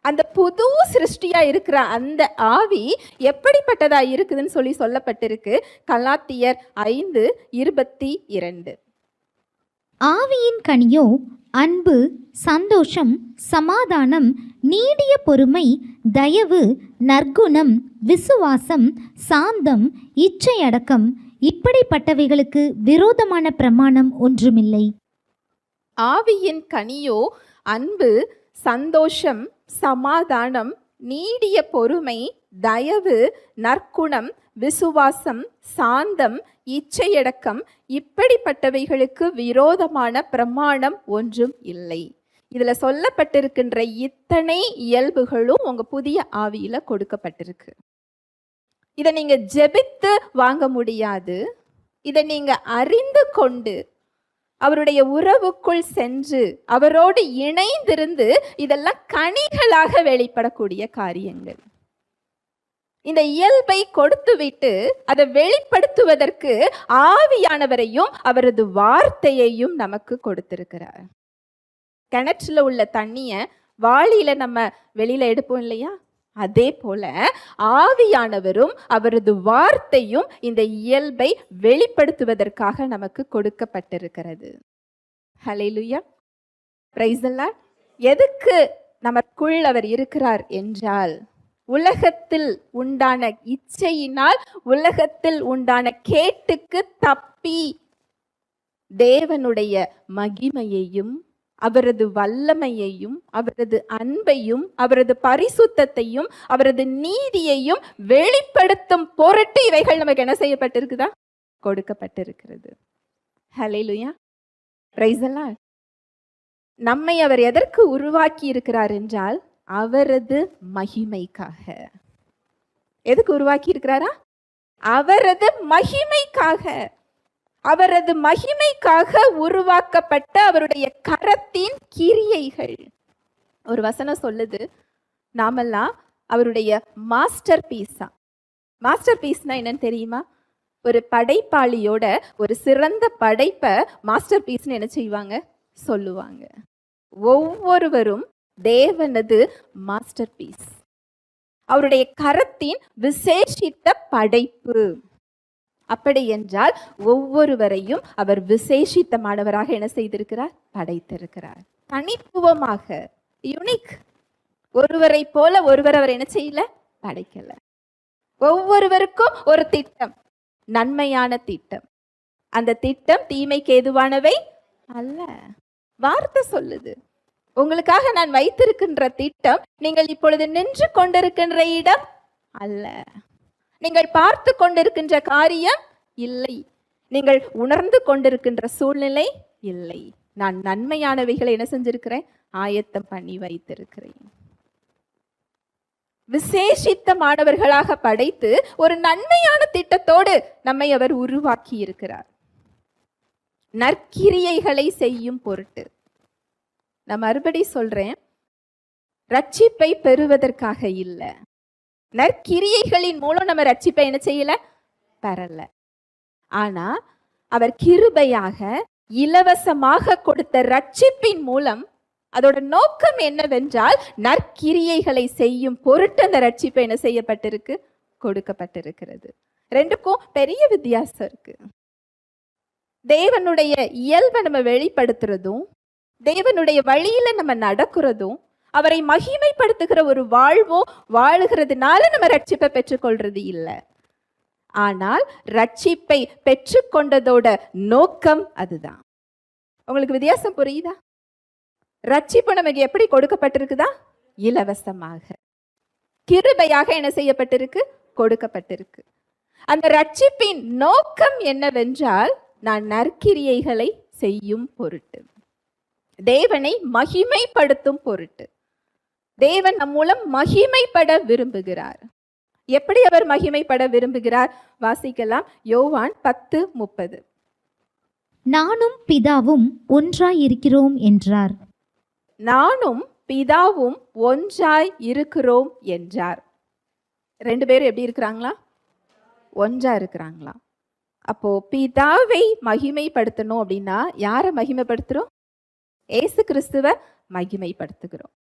Speaker 1: அந்த புது சிருஷ்டியா இருக்கிற அந்த ஆவி எப்படிப்பட்டதா இருக்குதுன்னு சொல்லப்பட்டிருக்கு. கலாத்தியர் 5:22.
Speaker 2: ஆவியின் கனியோ அன்பு, சந்தோஷம், சமாதானம், நீடிய பொறுமை, தயவு, நற்குணம், விசுவாசம், சாந்தம், இச்சையடக்கம், இப்படிப்பட்டவைகளுக்கு விரோதமான பிரமாணம் ஒன்றுமில்லை.
Speaker 1: ஆவியின் கனியோ அன்பு, சந்தோஷம், சமாதானம், நீடிய பொறுமை, தயவு, நற்குணம், விசுவாசம், சாந்தம், இச்சையடக்கம், இப்படிப்பட்டவைகளுக்கு விரோதமான பிரமாணம் ஒன்றும் இல்லை. இதுல சொல்லப்பட்டிருக்கின்ற இத்தனை இயல்புகளும் உங்க புதிய ஆவியில கொடுக்கப்பட்டிருக்கு. இதை நீங்க ஜெபித்து வாங்க முடியாது. இதை நீங்க அறிந்து கொண்டு அவருடைய உறவுக்குள் சென்று அவரோடு இணைந்திருந்து இதெல்லாம் கனிகளாக வெளிப்படக்கூடிய காரியங்கள். இந்த இயல்பை கொடுத்துவிட்டு அதை வெளிப்படுத்துவதற்கு ஆவியானவரையும் அவரது வார்த்தையையும் நமக்கு கொடுத்திருக்கிறார். கிணற்றுல உள்ள தண்ணிய வாளியில நம்ம வெளியில எடுப்போம் இல்லையா? அதே போல ஆவியானவரும் அவரது வார்த்தையும் இந்த இயல்பை வெளிப்படுத்துவதற்காக நமக்கு கொடுக்கப்பட்டிருக்கிறது. ஹல்லேலூயா, பிரைஸ் தி லார்ட். எதுக்கு நமக்குள் அவர் இருக்கிறார் என்றால், உலகத்தில் உண்டான இச்சையினால், உலகத்தில் உண்டான கேட்டுக்கு தப்பி தேவனுடைய மகிமையையும் அவரது வல்லமையையும் அவரது அன்பையும் அவரது பரிசுத்தத்தையும் அவரது நீதியையும் வெளிப்படுத்தும் பொருட்டு இவைகள் நமக்கு என்ன செய்யப்பட்டிருக்குதா? கொடுக்கப்பட்டிருக்கிறது. ஹல்லேலூயா, பிரைஸ் தி லார்ட். நம்மை அவர் எதற்கு உருவாக்கி இருக்கிறார் என்றால், அவரது மகிமைக்காக. எதுக்கு உருவாக்கி இருக்கிறாரா? அவரது மகிமைக்காக. அவரது மகிமைக்காக உருவாக்கப்பட்ட அவருடைய கரத்தின் கிரியைகள். ஒரு வசனம் சொல்லுது, நாமெல்லாம் அவருடைய மாஸ்டர் பீஸா. மாஸ்டர் பீஸ்னா என்னன்னு தெரியுமா? ஒரு படைப்பாளியோட ஒரு சிறந்த படைப்பை மாஸ்டர் பீஸ்னு என்ன செய்வாங்க? சொல்லுவாங்க. ஒவ்வொருவரும் தேவனது மாஸ்டர் பீஸ், அவருடைய கரத்தின் விசேஷித்த படைப்பு. அப்படி என்றால் ஒவ்வொருவரையும் அவர் விசேஷித்தமானவராக என்ன செய்திருக்கிறார்? படைத்திருக்கிறார். தனித்துவமாக, யூனிக். ஒருவரை போல ஒருவர் அவர் என்ன செய்யல? படைக்கல. ஒவ்வொருவருக்கும் ஒரு திட்டம், நன்மையான திட்டம். அந்த திட்டம் தீமைக்கு ஏதுவானவை அல்ல. வார்த்தை சொல்லுது, உங்களுக்காக நான் வைத்திருக்கின்ற திட்டம் நீங்கள் இப்பொழுது நின்று கொண்டிருக்கின்ற இடம் அல்ல, நீங்கள் பார்த்து கொண்டிருக்கின்ற காரியம் இல்லை, நீங்கள் உணர்ந்து கொண்டிருக்கின்ற சூழ்நிலை இல்லை. நான் நன்மையானவைகளை என்ன செஞ்சிருக்கிறேன்? ஆயத்தம் பண்ணி வைத்திருக்கிறேன். விசேஷித்த மாணவர்களாக படைத்து ஒரு நன்மையான திட்டத்தோடு நம்மை அவர் உருவாக்கி இருக்கிறார். நற்கிரியைகளை செய்யும் பொருட்டு. நான் மறுபடி சொல்றேன், ரட்சிப்பை பெறுவதற்காக இல்லை. நற்கிரியைகளின் மூலம் நம்ம ரட்சிப்பை என்ன செய்யல? பெறல. ஆனா அவர் கிருபையாக இலவசமாக கொடுத்த ரட்சிப்பின் மூலம் அதோட நோக்கம் என்னவென்றால், நற்கிரியைகளை செய்யும் பொருட்டு அந்த ரட்சிப்பை என்ன செய்யப்பட்டிருக்கு? கொடுக்கப்பட்டிருக்கிறது. ரெண்டுக்கும் பெரிய வித்தியாசம் இருக்கு. தேவனுடைய இயல்பை நம்ம வெளிப்படுத்துறதும், தேவனுடைய வழியில நம்ம நடக்கிறதும், அவரை மகிமைப்படுத்துகிற ஒரு வாழ்வோ வாழுகிறதுனால நம்ம ரட்சிப்பை பெற்றுக்கொள்றது இல்லை. ஆனால் ரட்சிப்பை பெற்றுக்கொண்டதோட நோக்கம் அதுதான். உங்களுக்கு வித்தியாசம் புரியுதா? ரட்சிப்பு நமக்கு எப்படி கொடுக்கப்பட்டிருக்குதா? இலவசமாக, கிருபையாக என்ன செய்யப்பட்டிருக்கு? கொடுக்கப்பட்டிருக்கு. அந்த ரட்சிப்பின் நோக்கம் என்னவென்றால், நான் நற்கிரியைகளை செய்யும் பொருட்டு, தேவனை மகிமைப்படுத்தும் பொருட்டு. தேவன் நம் மூலம் மகிமைப்பட விரும்புகிறார். எப்படி அவர் மகிமைப்பட விரும்புகிறார்? வாசிக்கலாம், யோவான் 10:30.
Speaker 2: நானும் பிதாவும் ஒன்றாய் இருக்கிறோம் என்றார்.
Speaker 1: நானும் பிதாவும் ஒன்றாய் இருக்கிறோம் என்றார். ரெண்டு பேரும் எப்படி இருக்கிறாங்களா? ஒன்றா இருக்கிறாங்களா? அப்போ பிதாவை மகிமைப்படுத்தணும் அப்படின்னா யாரை மகிமைப்படுத்துறோம்? ஏசு கிறிஸ்துவ மகிமைப்படுத்துகிறோம்.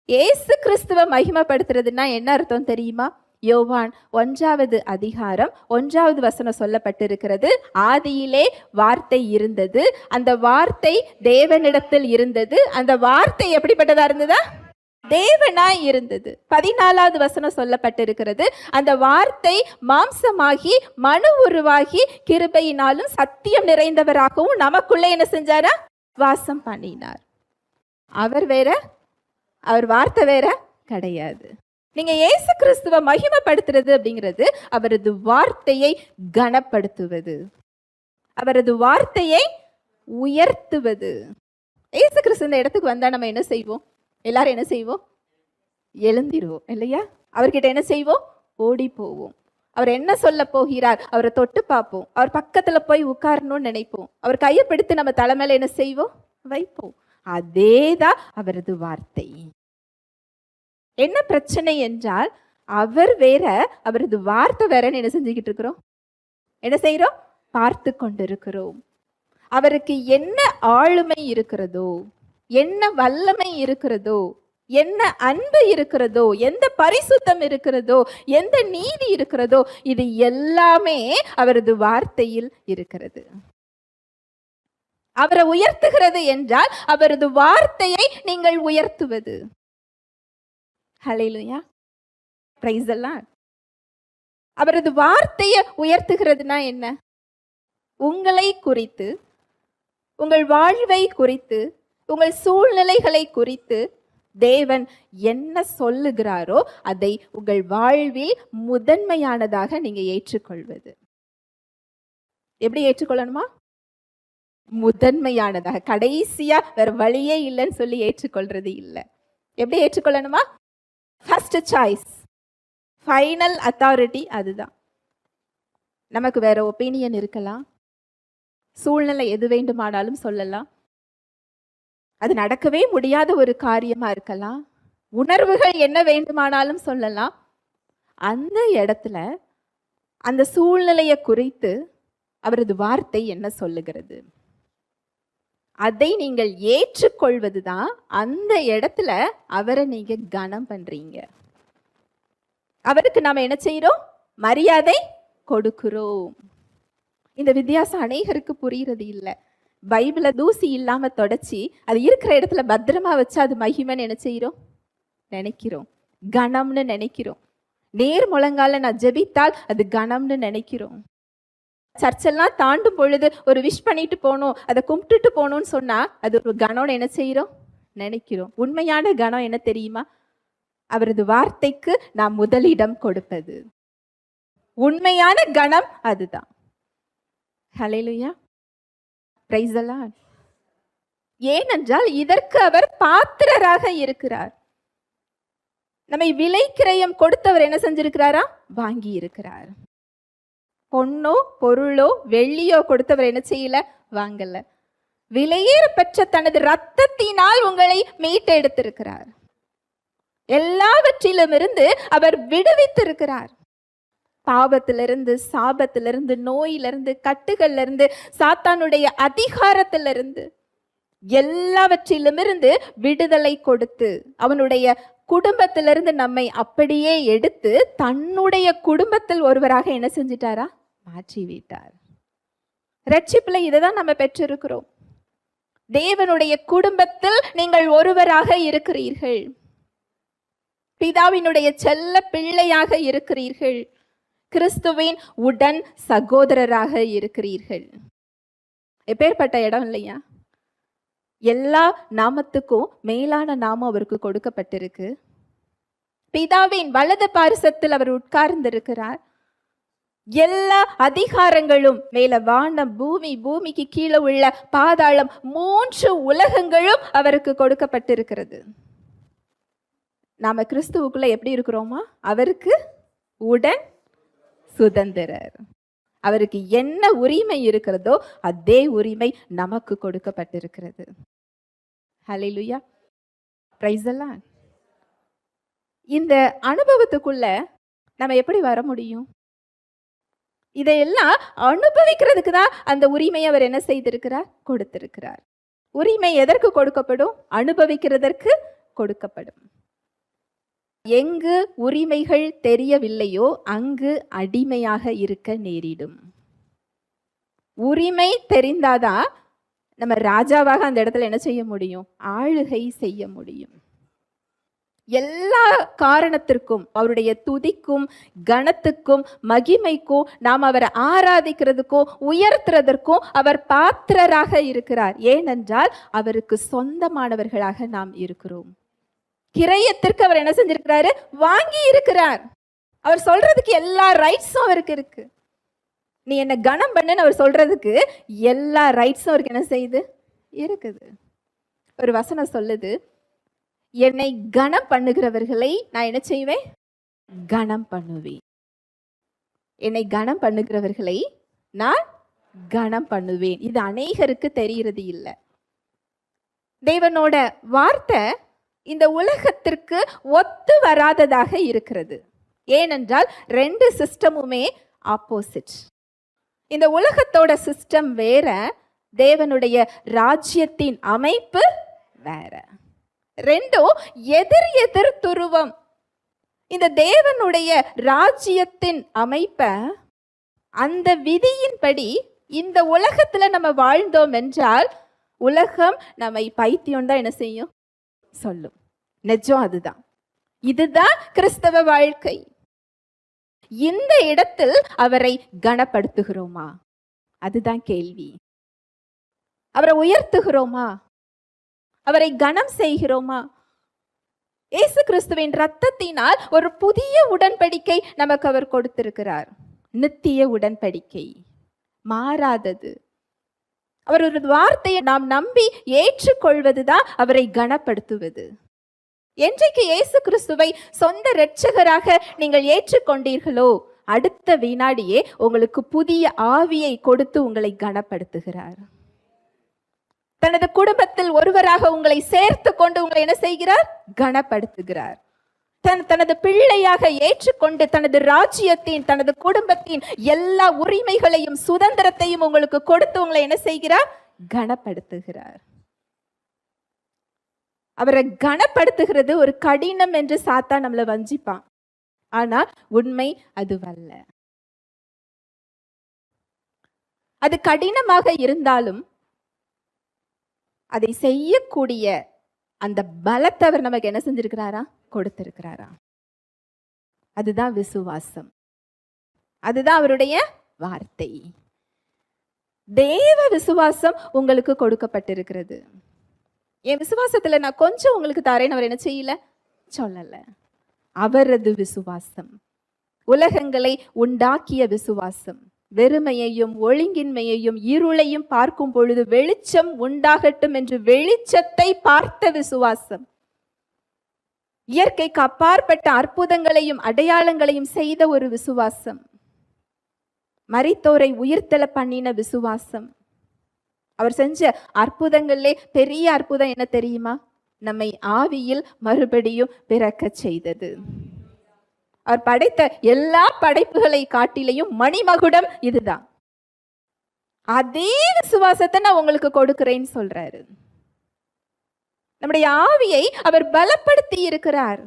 Speaker 1: ஏசு கிறிஸ்துவ மகிமைப்படுத்துறதுன்னா என்ன அர்த்தம் தெரியுமா? யோவான் 1வது அதிகாரம் 1வது வசனம் சொல்லப்பட்டிருக்கிறது, ஆதியிலே வார்த்தை இருந்தது, அந்த வார்த்தை தேவனிடத்தில் இருந்தது, அந்த வார்த்தை எப்படிப்பட்டதா இருந்ததா? தேவனாய் இருந்தது. 14வது வசனம் சொல்லப்பட்டிருக்கிறது, அந்த வார்த்தை மாம்சமாகி மனு உருவாகி கிருபையினாலும் சத்தியம் நிறைந்தவராகவும் நமக்குள்ளே என்ன செஞ்சாரா? வாசம் பண்ணினார். அவர் வேற, அவர் வார்த்தை வேற கிடையாது. நீங்க இயேசு கிறிஸ்துவ மகிமைப்படுத்துறது அப்படிங்கிறது அவரது வார்த்தையை கனப்படுத்துவது, அவரது வார்த்தையை உயர்த்துவது. இயேசு கிறிஸ்து இந்த இடத்துக்கு வந்தா நம்ம என்ன செய்வோம்? எல்லாரும் என்ன செய்வோம்? எழுந்திருவோம் இல்லையா? அவர்கிட்ட என்ன செய்வோம்? ஓடி போவோம். அவர் என்ன சொல்ல போகிறார் அவரை தொட்டு பார்ப்போம், அவர் பக்கத்துல போய் உட்காரணும்னு நினைப்போம், அவர் கையை பிடித்து நம்ம தலைமையில என்ன செய்வோம்? வைப்போம். அதேதான் அவரது வார்த்தை. என்ன பிரச்சனை என்றால், அவர் வேற, அவரது வார்த்தை வேறன்னு என்ன செஞ்சுக்கிட்டு இருக்கிறோம்? என்ன செய்யறோம்? பார்த்து கொண்டிருக்கிறோம். அவருக்கு என்ன ஆளுமை இருக்கிறதோ, என்ன வல்லமை இருக்கிறதோ, என்ன அன்பு இருக்கிறதோ, எந்த பரிசுத்தம் இருக்கிறதோ, எந்த நீதி இருக்கிறதோ, இது எல்லாமே அவரது வார்த்தையில் இருக்கிறது. அவரை உயர்த்துகிறது என்றால் அவரது வார்த்தையை நீங்கள் உயர்த்துவது. ஹல்லேலூயா, பிரைஸ் தி லார்ட். அவரது வார்த்தையை உயர்த்துகிறதுனா என்ன? உங்களை குறித்து, உங்கள் வாழ்வை குறித்து, உங்கள் சூழ்நிலைகளை குறித்து தேவன் என்ன சொல்லுகிறாரோ அதை உங்கள் வாழ்வில் முதன்மையானதாக நீங்க ஏற்றுக்கொள்வது. எப்படி ஏற்றுக்கொள்ளணுமா? முதன்மையானதாக, கடைசியா வேற வழியே இல்லைன்னு சொல்லி ஏற்றுக்கொள்றது இல்லை. எப்படி ஏற்றுக்கொள்ளணுமா? ஃபர்ஸ்ட் சாய்ஸ், ஃபைனல் அத்தாரிட்டி அதுதான். நமக்கு வேற ஒப்பீனியன் இருக்கலாம், சூழ்நிலை எது வேண்டுமானாலும் சொல்லலாம், அது நடக்கவே முடியாத ஒரு காரியமா இருக்கலாம், உணர்வுகள் என்ன வேண்டுமானாலும் சொல்லலாம். அந்த இடத்துல அந்த சூழ்நிலையை குறித்து அவரது வார்த்தை என்ன சொல்லுகிறது, அதை நீங்கள் ஏற்றுக்கொள்வது தான். அந்த இடத்துல அவரை நீங்க கனம் பண்றீங்க. அவருக்கு நாம என்ன செய்யறோம்? மரியாதை கொடுக்கிறோம். இந்த வித்தியாசம் அநேகருக்கு புரியுறது இல்லை. பைபிளை தூசி இல்லாம தொடச்சி அது இருக்கிற இடத்துல பத்திரமா வச்சு அது மகிமைன்னு என்ன செய்யறோம்? நினைக்கிறோம், கணம்னு நினைக்கிறோம். நேர் முழங்கால நான் ஜெபித்தால் அது கணம்னு நினைக்கிறோம். சர்ச்செல்லாம் தாண்டும் பொழுது ஒரு விஷ் பண்ணிட்டு போகணும், அதை கும்பிட்டுட்டு போகணும்னு சொன்னா அது ஒரு கணம்னு என்ன செய்யறோம்? நினைக்கிறோம். உண்மையான கணம் என்ன தெரியுமா? அவரது வார்த்தைக்கு நாம் முதலிடம் கொடுப்பது. உண்மையான கணம் அதுதான். ஹல்லேலூயா, பிரைஸ் தி லார்ட். ஏனென்றால் இதற்கு அவர் பாத்திரராக இருக்கிறார். நம்மை விலை கிரயம் கொடுத்தவர் என்ன செஞ்சிருக்கிறாரா? வாங்கி இருக்கிறார். பொன்னோ பொருளோ வெள்ளியோ கொடுத்தவர் என்ன செய்யல? வாங்கல. விலையேற பெற்ற தனது ரத்தத்தினால் உங்களை மீட்டெடுத்திருக்கிறார். எல்லாவற்றிலும் இருந்து அவர் விடுவித்திருக்கிறார். பாவத்திலிருந்து, சாபத்திலிருந்து, நோயிலிருந்து, கட்டுகளிலிருந்து, சாத்தானுடைய அதிகாரத்திலிருந்து, எல்லாவற்றிலும் இருந்து விடுதலை கொடுத்து அவனுடைய குடும்பத்திலிருந்து நம்மை அப்படியே எடுத்து தன்னுடைய குடும்பத்தில் ஒருவராக என்ன செஞ்சிட்டாரா? மாற்றி விட்டார். ரட்சிப்புல இதைதான் நம்ம பெற்றிருக்கிறோம். தேவனுடைய குடும்பத்தில் நீங்கள் ஒருவராக இருக்கிறீர்கள். பிதாவினுடைய செல்ல பிள்ளையாக இருக்கிறீர்கள். கிறிஸ்துவின் உடன் சகோதரராக இருக்கிறீர்கள். எப்பேற்பட்ட இடம் இல்லையா? எல்லா நாமத்துக்கும் மேலான நாமம் அவருக்கு கொடுக்கப்பட்டிருக்கு. பிதாவின் வலது பாரிசத்தில் அவர் உட்கார்ந்திருக்கிறார். எல்லா அதிகாரங்களும், மேல வானம், பூமி, பூமிக்கு கீழே உள்ள பாதாளம், 3 உலகங்களும் அவருக்கு கொடுக்கப்பட்டிருக்கிறது. நாம கிறிஸ்துவுக்குள்ள எப்படி இருக்கிறோமா? அவருக்கு உடன் சுதந்திரர். அவருக்கு என்ன உரிமை இருக்கிறதோ அதே உரிமை நமக்கு கொடுக்கப்பட்டிருக்கிறது. ஹல்லேலூயா, பிரைஸ் தி லார்ட். இந்த அனுபவத்துக்குள்ள நம்ம எப்படி வர முடியும்? இதையெல்லாம் அனுபவிக்கிறதுக்கு தான் அந்த உரிமையை அவர் என்ன செய்திருக்கிறார்? கொடுத்திருக்கிறார். உரிமை எதற்கு கொடுக்கப்படும்? அனுபவிக்கிறதற்கு கொடுக்கப்படும். எங்கு உரிமைகள் தெரியவில்லையோ அங்கு அடிமையாக இருக்க நேரிடும். உரிமை தெரிந்தாதான் நம்ம ராஜாவாக அந்த இடத்துல என்ன செய்ய முடியும்? ஆளுகை செய்ய முடியும். எல்லா காரணத்திற்கும், அவருடைய துதிக்கும், கனத்துக்கும், மகிமைக்கும், நாம் அவரை ஆராதிக்கிறதுக்கும், உயர்த்துறதற்கும் அவர் பாத்திரராக இருக்கிறார். ஏனென்றால் அவருக்கு சொந்தமானவர்களாக நாம் இருக்கிறோம். கிரயத்திற்கு அவர் என்ன செஞ்சிருக்கிறாரு? வாங்கி இருக்கிறார். அவர் சொல்றதுக்கு எல்லா ரைட்ஸும் அவருக்கு இருக்கு. நீ என்ன கனம் பண்ணுன்னு அவர் சொல்றதுக்கு எல்லா ரைட்ஸும் அவருக்கு என்ன செய்யுது? இருக்குது. ஒரு வசனம் சொல்லுது, என்னை கனம் பண்ணுகிறவர்களை நான் என்ன செய்வேன்? கனம் பண்ணுவேன். என்னை கனம் பண்ணுகிறவர்களை நான் கனம் பண்ணுவேன். இது அநேகருக்கு தெரிகிறது இல்லை. தேவனோட வார்த்தை இந்த உலகத்திற்கு ஒத்து வராததாக இருக்கிறது. ஏனென்றால் ரெண்டு சிஸ்டமுமே ஆப்போசிட். இந்த உலகத்தோட சிஸ்டம் வேற, தேவனுடைய ராஜ்யத்தின் அமைப்பு வேற. ரெண்டும் எதிர் எதிர் துருவம். இந்த தேவனுடைய ராஜ்யத்தின் அமைப்பை அந்த விதியின்படி இந்த உலகத்துல நம்ம வாழ்ந்தோம் என்றால் உலகம் நம்மை பைத்தியம் தான் என்ன செய்யும் சொல்லும். நிஜம் அதுதான். இதுதான் கிறிஸ்தவ வாழ்க்கை. இந்த இடத்தில் அவரை கனப்படுத்துகிறோமா? அதுதான் கேள்வி. அவரை உயர்த்துகிறோமா? அவரை கனம் செய்கிறோமா? இயேசு கிறிஸ்துவின் இரத்தத்தினால் ஒரு புதிய உடன்படிக்கை நமக்கு அவர் கொடுத்திருக்கிறார். நித்திய உடன்படிக்கை, மாறாதது. அவர் ஒரு வார்த்தையை நாம் நம்பி ஏற்றுக்கொள்வதுதான் அவரை கனப்படுத்துவது. என்றைக்கு இயேசு கிறிஸ்துவை சொந்த இரட்சகராக நீங்கள் ஏற்றுக்கொண்டீர்களோ அடுத்த வினாடியே உங்களுக்கு புதிய ஆவியை கொடுத்து உங்களை கனப்படுத்துகிறார். தனது குடும்பத்தில் ஒருவராக உங்களை சேர்த்து கொண்டு உங்களை என்ன செய்கிறார்? கனப்படுத்துகிறார். தனது பிள்ளையாக ஏற்றுக்கொண்டு தனது ராஜ்யத்தின், தனது குடும்பத்தின் எல்லா உரிமைகளையும் சுதந்திரத்தையும் உங்களுக்கு கொடுத்து உங்களை என்ன செய்கிறார்? கனப்படுத்துகிறார். அவரை கனப்படுத்துகிறது ஒரு கடினம் என்று சாத்தான் நம்மளை வஞ்சிப்பான். ஆனா உண்மை அதுவல்ல. அது கடினமாக இருந்தாலும் அதை செய்யக்கூடிய அந்த பலத்தை அவர் நமக்கு என்ன செஞ்சிருக்கிறாரா? கொடுத்திருக்கிறாரா? அதுதான் விசுவாசம். அதுதான் அவருடைய வார்த்தை. தேவ விசுவாசம் உங்களுக்கு கொடுக்கப்பட்டிருக்கிறது. என் விசுவாசத்துல நான் கொஞ்சம் உங்களுக்கு தரேன் அவர் என்ன செய்யல சொல்லல. அவரது விசுவாசம், உலகங்களை உண்டாக்கிய விசுவாசம், வெறுமையையும் ஒழுங்கின்மையையும் இருளையும் பார்க்கும் பொழுது வெளிச்சம் உண்டாகட்டும் என்று வெளிச்சத்தை பார்த்த விசுவாசம், இயற்கைக்கு அப்பாற்பட்ட அற்புதங்களையும் அடையாளங்களையும் செய்த ஒரு விசுவாசம், மரித்தோரை உயிர்த்தெழ பண்ணின விசுவாசம். அவர் செஞ்ச அற்புதங்களே பெரிய அற்புதம் என்ன தெரியுமா? நம்மை ஆவியில் மறுபடியும் பிறக்க செய்தது. அவர் படைத்த எல்லா படைப்புகளை காட்டிலையும் மணிமகுடம் இதுதான். அதே விசுவாசத்தை நான் உங்களுக்கு கொடுக்கிறேன்னு சொல்றாரு. நம்முடைய ஆவியை அவர் பலப்படுத்தி இருக்கிறார்.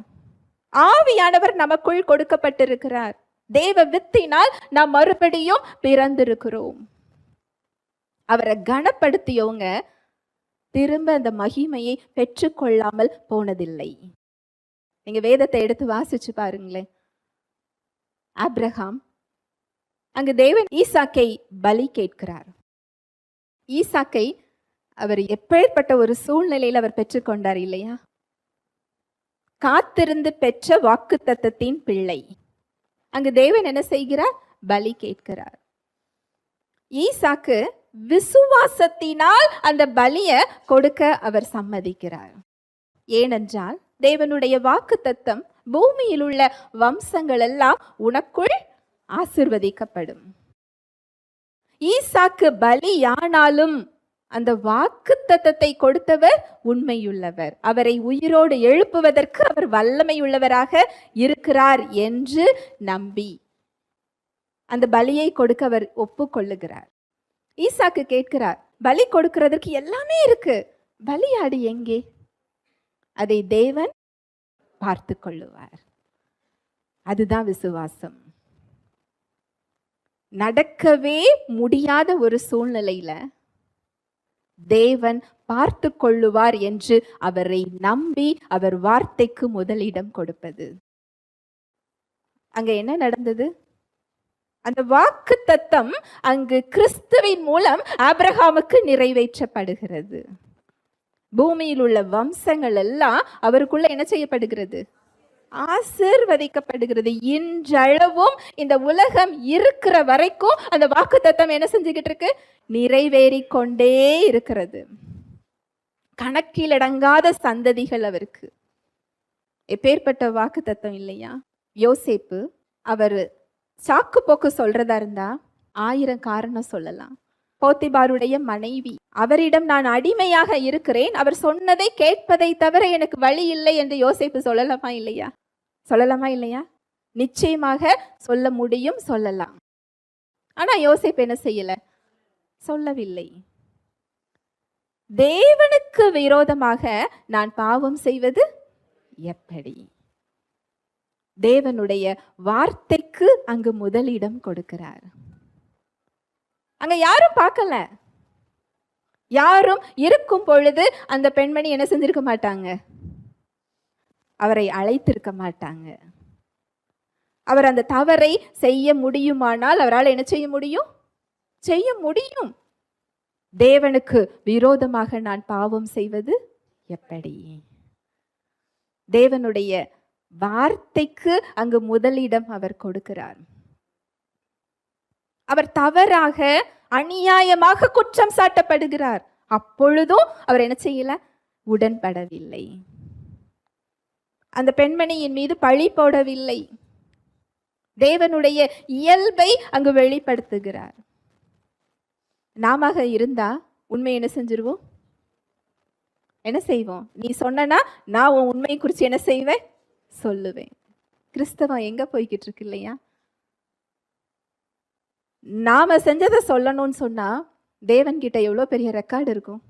Speaker 1: ஆவியானவர் நமக்குள் கொடுக்கப்பட்டிருக்கிறார். தேவ வித்தினால் நாம் மறுபடியும் பிறந்திருக்கிறோம். அவரை கனப்படுத்தியவங்க திரும்ப அந்த மகிமையை பெற்றுக்கொள்ளாமல் போனதில்லை. நீங்க வேதத்தை எடுத்து வாசிச்சு பாருங்களேன். ஆபிரகாம், அங்கு தேவன் ஈசாக்கை பலி கேட்கிறார். ஈசாக்கை அவர் எப்பேற்பட்ட ஒரு சூழ்நிலையில் அவர் பெற்றுக்கொண்டார் இல்லையா? காத்திருந்து பெற்ற வாக்குத்தத்தத்தின் பிள்ளை. அங்கு தேவன் என்ன செய்கிறார்? பலி கேட்கிறார். ஈசாக்கு விசுவாசத்தினால் அந்த பலியை கொடுக்க அவர் சம்மதிக்கிறார். ஏனென்றால் தேவனுடைய வாக்குத்தத்தம் பூமியில் உள்ள வம்சங்கள் எல்லாம் உனக்குள் ஆசீர்வதிக்கப்படும். ஈசாக்கு பலியானாலும் அந்த வாக்குத்தத்தத்தை கொடுத்தவர் உண்மையுள்ளவர். அவரை உயிரோடு எழுப்புவதற்கு அவர் வல்லமையுள்ளவராக இருக்கிறார் என்று நம்பி அந்த பலியை கொடுக்க அவர் ஒப்புக்கொள்ளுகிறார். ஈசாக்கு கேட்கிறார், பலி கொடுக்கிறதற்கு எல்லாமே இருக்கு, பலியாடு எங்கே? அதை தேவன் பார்த்து கொள்ளுவார். அதுதான் விசுவாசம். நடக்கவே முடியாத ஒரு சூழ்நிலையில தேவன் பார்த்து கொள்ளுவார் என்று அவரை நம்பி அவர் வார்த்தைக்கு முதலிடம் கொடுப்பது. அங்க என்ன நடந்தது? அந்த வாக்குத்தத்தம் அங்கு கிறிஸ்துவின் மூலம் ஆபிரகாமுக்கு நிறைவேற்றப்படுகிறது. பூமியில் உள்ள வம்சங்கள் எல்லாம் அவருக்குள்ள என்ன செய்யப்படுகிறது? ஆசீர்வதிக்கப்படுகிறது. இன்றளவும் இந்த உலகம் இருக்கிற வரைக்கும் அந்த வாக்குத்தத்தம் என்ன செஞ்சுக்கிட்டு இருக்கு? நிறைவேறி கொண்டே இருக்கிறது. கணக்கிலடங்காத சந்ததிகள் அவருக்கு. எப்பேற்பட்ட வாக்குத்தத்தம் இல்லையா? யோசேப்பு அவர் சாக்கு போக்கு சொல்றதா இருந்தா 1000 காரணம் சொல்லலாம். போத்திபாருடைய மனைவி, அவரிடம் நான் அடிமையாக இருக்கிறேன், அவர் சொன்னதை கேட்பதை தவிர எனக்கு வழி இல்லை என்று யோசேப்பு சொல்லலாமா இல்லையா? சொல்லலாமா இல்லையா? நிச்சயமாக சொல்ல முடியும், சொல்லலாம். ஆனா யோசேப்பு என்ன செய்யல? சொல்லவில்லை. தேவனுக்கு விரோதமாக நான் பாவம் செய்வது எப்படி? தேவனுடைய வார்த்தைக்கு அங்கு முதலிடம் கொடுக்கிறார். அங்க யாரும் பார்க்கல. யாரும் இருக்கும் பொழுது அந்த பெண்மணி என்ன செஞ்சிருக்க மாட்டாங்க? அவரை அழைத்திருக்க மாட்டாங்க. அவர் அந்த தவறை செய்ய முடியுமானால் அவரால் என்ன செய்ய முடியும்? செய்ய முடியும். தேவனுக்கு விரோதமாக நான் பாவம் செய்வது எப்படி? தேவனுடைய வார்த்தைக்கு அங்கு முதலிடம் அவர் கொடுக்கிறார். அவர் தவறாக அநியாயமாக குற்றம் சாட்டப்படுகிறார். அப்பொழுதும் அவர் என்ன செய்யல? உடன்படவில்லை. அந்த பெண்மணியின் மீது பழி போடவில்லை. தேவனுடைய இயல்பை அங்கு வெளிப்படுத்துகிறார். நாம இருந்தா உண்மை என்ன செஞ்சிருவோம்? என்ன செய்வோம்? நீ சொன்னா நான் உன் உண்மையை குறித்து என்ன செய்வேன்? சொல்லுவேன். கிறிஸ்தவம் எங்க போய்கிட்டு இருக்கு இல்லையா? நாம செஞ்சதை சொல்லணும்னு சொன்னா தேவன் கிட்ட எவ்வளவு பெரிய ரெக்கார்டு இருக்கும்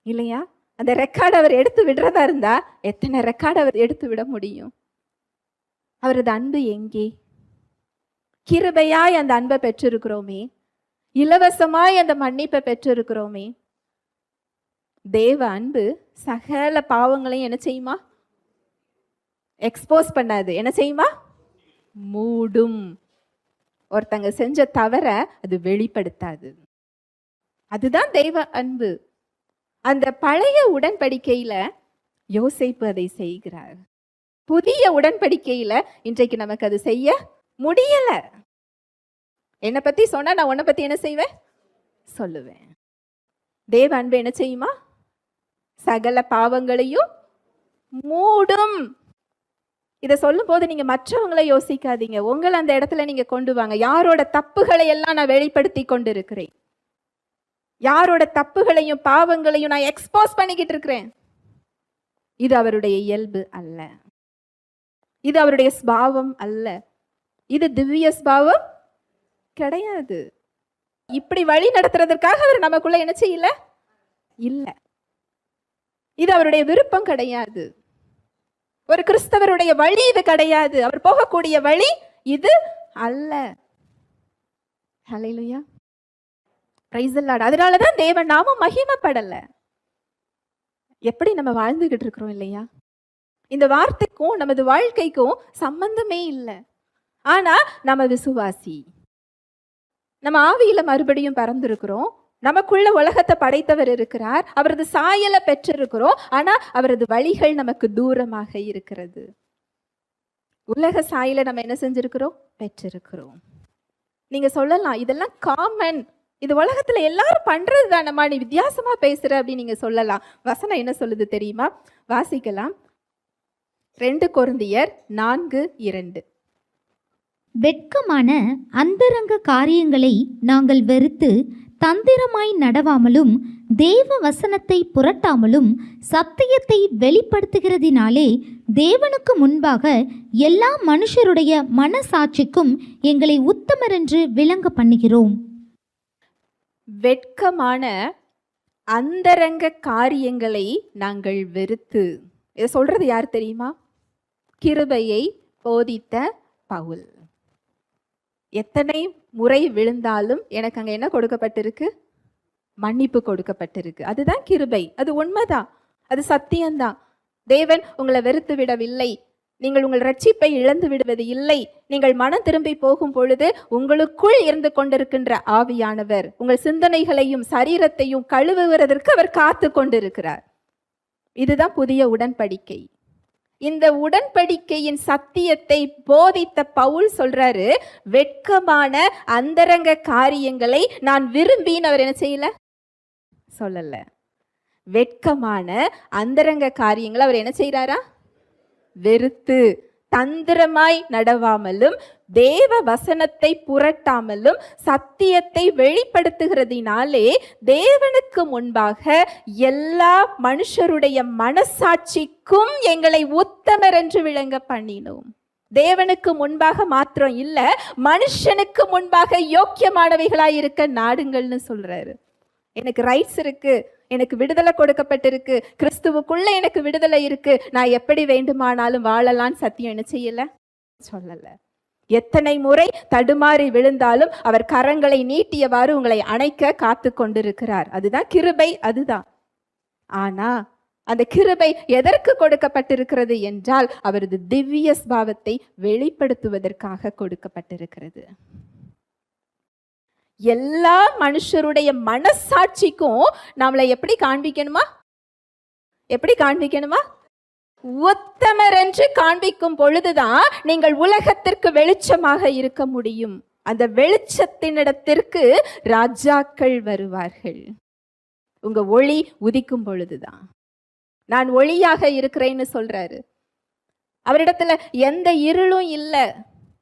Speaker 1: இல்லையா? அந்த ரெக்கார்டு அவர் எடுத்து விடுறதா இருந்தா எத்தனை ரெக்கார்டு அவர் எடுத்து விட முடியும்? அவரது அன்பு எங்கே? கிருபையாய் அந்த அன்பை பெற்றிருக்கிறோமே, இலவசமாய் அந்த மன்னிப்பை பெற்றிருக்கிறோமே. தேவ அன்பு சகல பாவங்களையும் என்ன செய்யுமா? எக்ஸ்போஸ் பண்ணாது. என்ன செய்யுமா? மூடும். ஒருத்தங்க செஞ்ச தவற அது வெளிப்படுத்தாது. அதுதான் தெய்வ அன்பு. அந்த பழைய உடன்படிக்கையில யோசேப்பு அதை செய்கிறார். புதிய உடன்படிக்கையில இன்றைக்கு நமக்கு அது செய்ய முடியல. என்னை பத்தி சொன்னா நான் உன்னை பத்தி என்ன செய்வேன்? சொல்லுவேன். தேவ அன்பு என்ன செய்யுமா? சகல பாவங்களையும் மூடும். இதை சொல்லும் போது நீங்க மற்றவங்களை யோசிக்காதீங்க. உங்களை அந்த இடத்துல நீங்க கொண்டு வாங்க. யாரோட தப்புகளை எல்லாம் நான் வெளிப்படுத்தி கொண்டு இருக்கிறேன்? யாரோட தப்புகளையும் பாவங்களையும் நான் எக்ஸ்போஸ் பண்ணிக்கிட்டு இருக்கிறேன்? இது அவருடைய இயல்பு அல்ல. இது அவருடைய ஸ்பாவம் அல்ல. இது திவ்ய ஸ்பாவம் கிடையாது. இப்படி வழி நடத்துறதற்காக அவர் நமக்குள்ள என்ன செய்யல? இல்ல. இது அவருடைய விருப்பம் கிடையாது. ஒரு கிறிஸ்தவருடைய வழி இது கிடையாது. அவர் போகக்கூடிய வழி இது அல்ல. ஹல்லேலூயா, பிரைஸ் தி லார்ட். அதனாலதான் தேவன் நாமம் மகிமைப்படல. எப்படி நம்ம வாழ்ந்துகிட்டு இருக்கிறோம் இல்லையா? இந்த வார்த்தைக்கும் நமது வாழ்க்கைக்கும் சம்பந்தமே இல்லை. ஆனா நம்ம விசுவாசி, நம்ம ஆவியில மறுபடியும் பிறந்திருக்கிறோம். நமக்குள்ள உலகத்தை படைத்தவர் இருக்கிறார். அவரது சாயலை பெற்றிருக்கிறோம். ஆனா அவரது வழிகள் நமக்கு தூரமாக இருக்கிறது. உலக சாயலை நம்ம என்ன செஞ்சிருக்கிறோம்? பெற்றிருக்கிறோம். நீங்க சொல்லலாம், இதெல்லாம் காமன், இது உலகத்துல எல்லாரும் பண்றது தானம்மா, நீ வித்தியாசமா பேசுற அப்படின்னு நீங்க சொல்லலாம். வசனம் என்ன சொல்லுது தெரியுமா? வாசிக்கலாம். 2 கொரிந்தியர் 4:2.
Speaker 2: வெட்கமான அந்தரங்க காரியங்களை நாங்கள் வெறுத்து தந்திரமாய் நடவாமலும் தேவ வசனத்தை புரட்டாமலும் சத்தியத்தை வெளிப்படுத்துகிறதினாலே தேவனுக்கு முன்பாக எல்லா மனுஷருடைய மனசாட்சிக்கும் எங்களை உத்தமர் என்று விளங்க பண்ணுகிறோம்.
Speaker 1: வெட்கமான அந்தரங்க காரியங்களை நாங்கள் வெறுத்து. இதை சொல்றது யார் தெரியுமா? கிருபையை போதித்த பவுல். எத்தனை முறை விழுந்தாலும் எனக்கு அங்க என்ன கொடுக்கப்பட்டிருக்கு? மன்னிப்பு கொடுக்கப்பட்டிருக்கு. அதுதான் கிருபை. அது உண்மைதான், அது சத்தியம்தான். தேவன் உங்களை வெறுத்து விடவில்லை. நீங்கள் உங்கள் ரட்சிப்பை இழந்து விடுவது இல்லை. நீங்கள் மனம் திரும்பி போகும் பொழுது உங்களுக்குள் இருந்து கொண்டிருக்கின்ற ஆவியானவர் உங்கள் சிந்தனைகளையும் சரீரத்தையும் கழுவுவதற்கு அவர் காத்து கொண்டிருக்கிறார். இதுதான் புதிய உடன்படிக்கை. இந்த உடன்படிக்கையின் சத்தியத்தை போதித்த பவுல் சொல்றாரு, வெட்கமான அந்தரங்க காரியங்களை நான் விரும்பின்னு அவர் என்ன செய்யல? சொல்லல. வெட்கமான அந்தரங்க காரியங்களை அவர் என்ன செய்யறாரா? வெறுத்து தந்திரமாய் நடவாமலும் தேவ வசனத்தை புரட்டாமலும் சத்தியத்தை வெளிப்படுத்துகிறதினாலே தேவனுக்கு முன்பாக எல்லா மனுஷருடைய மனசாட்சிக்கும் எங்களை உத்தமர் என்று விளங்க பண்ணினோம். தேவனுக்கு முன்பாக மாத்திரம் இல்ல, மனுஷனுக்கு முன்பாக யோக்கியமானவைகளாய் இருக்க நாடுங்கள்னு சொல்றாரு. எனக்கு ரைட்ஸ் இருக்கு, எனக்கு விடுதலை கொடுக்கப்பட்டிருக்கு, கிறிஸ்துவுக்குள்ள எனக்கு விடுதலை இருக்கு, நான் எப்படி வேண்டுமானாலும் வாழலான்னு சத்தியம் என்ன செய்யல, சொல்லல. எத்தனை முறை தடுமாறி விழுந்தாலும் அவர் கரங்களை நீட்டியவாறு உங்களை அணைக்க காத்து கொண்டிருக்கிறார். அதுதான் கிருபை, அதுதான். ஆனா அந்த கிருபை எதற்கு கொடுக்கப்பட்டிருக்கிறது என்றால் அவரது திவ்ய ஸ்பாவத்தை வெளிப்படுத்துவதற்காக கொடுக்கப்பட்டிருக்கிறது. எல்லா மனுஷருடைய மனசாட்சிக்கும் நம்மளை எப்படி காண்பிக்கணுமா, எப்படி காண்பிக்கணுமா, உத்தமர் என்று காண்பிக்கும் பொழுதுதான் நீங்கள் உலகத்திற்கு வெளிச்சமாக இருக்க முடியும். அந்த வெளிச்சத்தினிடத்திற்கு ராஜாக்கள் வருவார்கள். உங்க ஒளி உதிக்கும் பொழுதுதான். நான் ஒளியாக இருக்கிறேன்னு சொல்றாரு. அவரிடத்துல எந்த இருளும் இல்லை.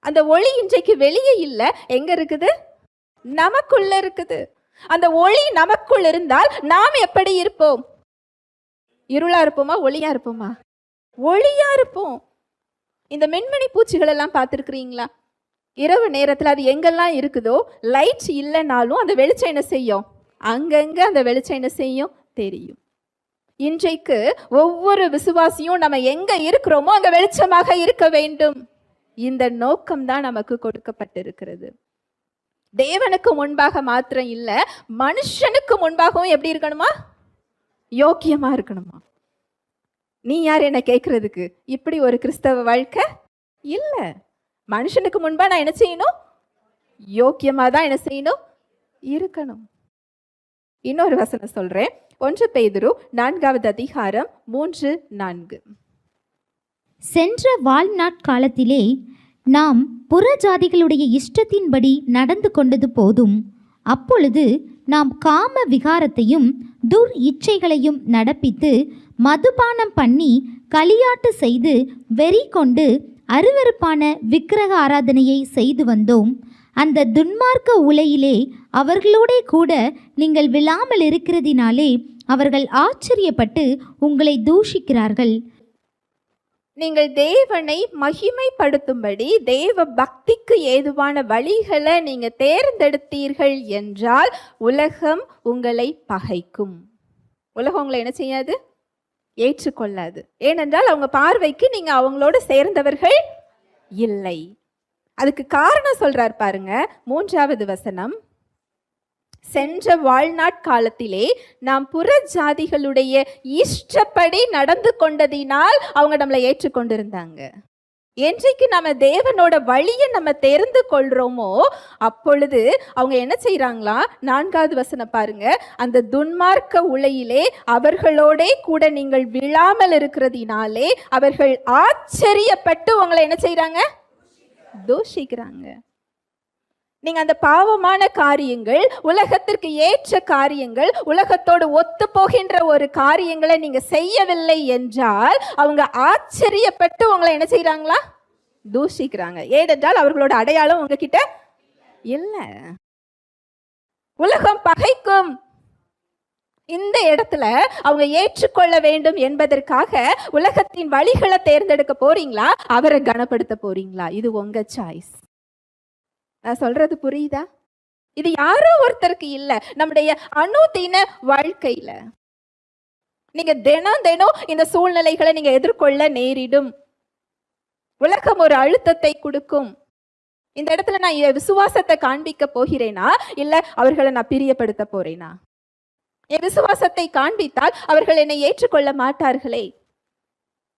Speaker 1: அந்த ஒளி இன்றைக்கு வெளியே இல்லை, எங்க இருக்குது, நமக்குள்ள இருக்குது. அந்த ஒளி நமக்குள் இருந்தால் நாம் எப்படி இருப்போம்? இருளா இருப்போமா, ஒளியா இருப்போமா? ஒளியா இருப்போம். இந்த மென்மணி பூச்சிகள் எல்லாம் பார்த்துருக்கிறீங்களா? இரவு நேரத்தில் அது எங்கெல்லாம் இருக்குதோ, லைட் இல்லைனாலும் அந்த வெளிச்சம் என்ன செய்யும், அங்கங்க அந்த வெளிச்சம் என்ன செய்யும், தெரியும். இன்றைக்கு ஒவ்வொரு விசுவாசியும் நம்ம எங்க இருக்கிறோமோ அங்க வெளிச்சமாக இருக்க வேண்டும். இந்த நோக்கம் தான் நமக்கு கொடுக்கப்பட்டிருக்கிறது. தேவனுக்கு முன்பாக மாத்திரம் இல்ல, மனுஷனுக்கு முன்பாகவும் எப்படி இருக்கணுமா, யோக்கியமா இருக்கணுமா. நீ யார் என்ன கேட்கறதுக்கு? இப்படி ஒரு கிறிஸ்தவ வாழ்க்கை இல்ல. மனுஷனுக்கு முன்பா நான் என்ன செய்யணும், யோக்கியமா தான் என்ன செய்யணும், இருக்கணும். இன்னொரு வசனம் சொல்றேன், 1 பேதுரு 4வது அதிகாரம் 3-4.
Speaker 2: சென்ற வாழ்நாட்காலத்திலே நாம் புறஜாதிகளுடைய இஷ்டத்தின்படி நடந்து கொண்டது போதும். அப்பொழுது நாம் காம விகாரத்தையும் துர் இச்சைகளையும் நடப்பித்து மதுபானம் பண்ணி களியாட்டு செய்து வெறி கொண்டு அருவருப்பான விக்கிரக ஆராதனையை செய்து வந்தோம். அந்த துன்மார்க்க உலையிலே அவர்களோட கூட நீங்கள் விழாமல் இருக்கிறதினாலே அவர்கள் ஆச்சரியப்பட்டு உங்களை தூஷிக்கிறார்கள்.
Speaker 1: நீங்கள் தேவனை மகிமைப்படுத்தும்படி தேவ பக்திக்கு ஏதுவான வழிகளை நீங்க தேர்ந்தெடுத்தீர்கள் என்றால் உலகம் உங்களை பகைக்கும். உலகம் உங்களை என்ன செய்யாது, ஏற்றுக்கொள்ளாது. ஏனென்றால் அவங்க பார்வைக்கு நீங்க அவங்களோட சேர்ந்தவர்கள் இல்லை. அதுக்கு காரணம் சொல்றார் பாருங்க, 3வது வசனம். சென்ற வாழ்நாட்காலத்திலே நாம் புற ஜாதிகளுடைய இஷ்டப்படி நடந்து கொண்டதினால் அவங்க நம்மளை ஏற்றுக்கொண்டிருந்தாங்க. என்றைக்கு நம்ம தேவனோட வழியை நம்ம தெரிந்து கொள்றோமோ அப்பொழுது அவங்க என்ன செய்யறாங்களா, 4வது வசனம் பாருங்க, அந்த துன்மார்க்க உலையிலே அவர்களோட கூட நீங்கள் விழாமல் இருக்கிறதினாலே அவர்கள் ஆச்சரியப்பட்டு உங்களை என்ன செய்யறாங்க, தூஷிக்கிறாங்க. நீங்க அந்த பாவமான காரியங்கள், உலகத்திற்கு ஏற்ற காரியங்கள், உலகத்தோடு ஒத்து போகின்ற ஒரு காரியங்களை நீங்க செய்யவில்லை என்றால் அவங்க ஆச்சரியப்பட்டு உங்களை என்ன செய்யறாங்களா, தூஷிக்கிறாங்க. ஏனென்றால் அவர்களோட அடையாளம் உங்ககிட்ட இல்ல. உலகம் பகைக்கும். இந்த இடத்துல அவங்க ஏற்றுக்கொள்ள வேண்டும் என்பதற்காக உலகத்தின் வழிகளை தேர்ந்தெடுக்க போறீங்களா, அவரை கனப்படுத்த போறீங்களா? இது உங்க சாய்ஸ். நான் சொல்றது புரியுதா? இது யாரோ ஒருத்தருக்கு இல்ல, நம்முடைய அனுதின வாழ்க்கையில நீங்க தினம் தினம் இந்த சூழ்நிலைகளை நீங்க எதிர்கொள்ள நேரிடும். உலகம் ஒரு அழுத்தத்தை கொடுக்கும். இந்த இடத்துல நான் என் விசுவாசத்தை காண்பிக்க போகிறேனா, இல்ல அவர்களை நான் பிரியப்படுத்த போறேனா? என் விசுவாசத்தை காண்பித்தால் அவர்கள் என்னை ஏற்றுக்கொள்ள மாட்டார்களே,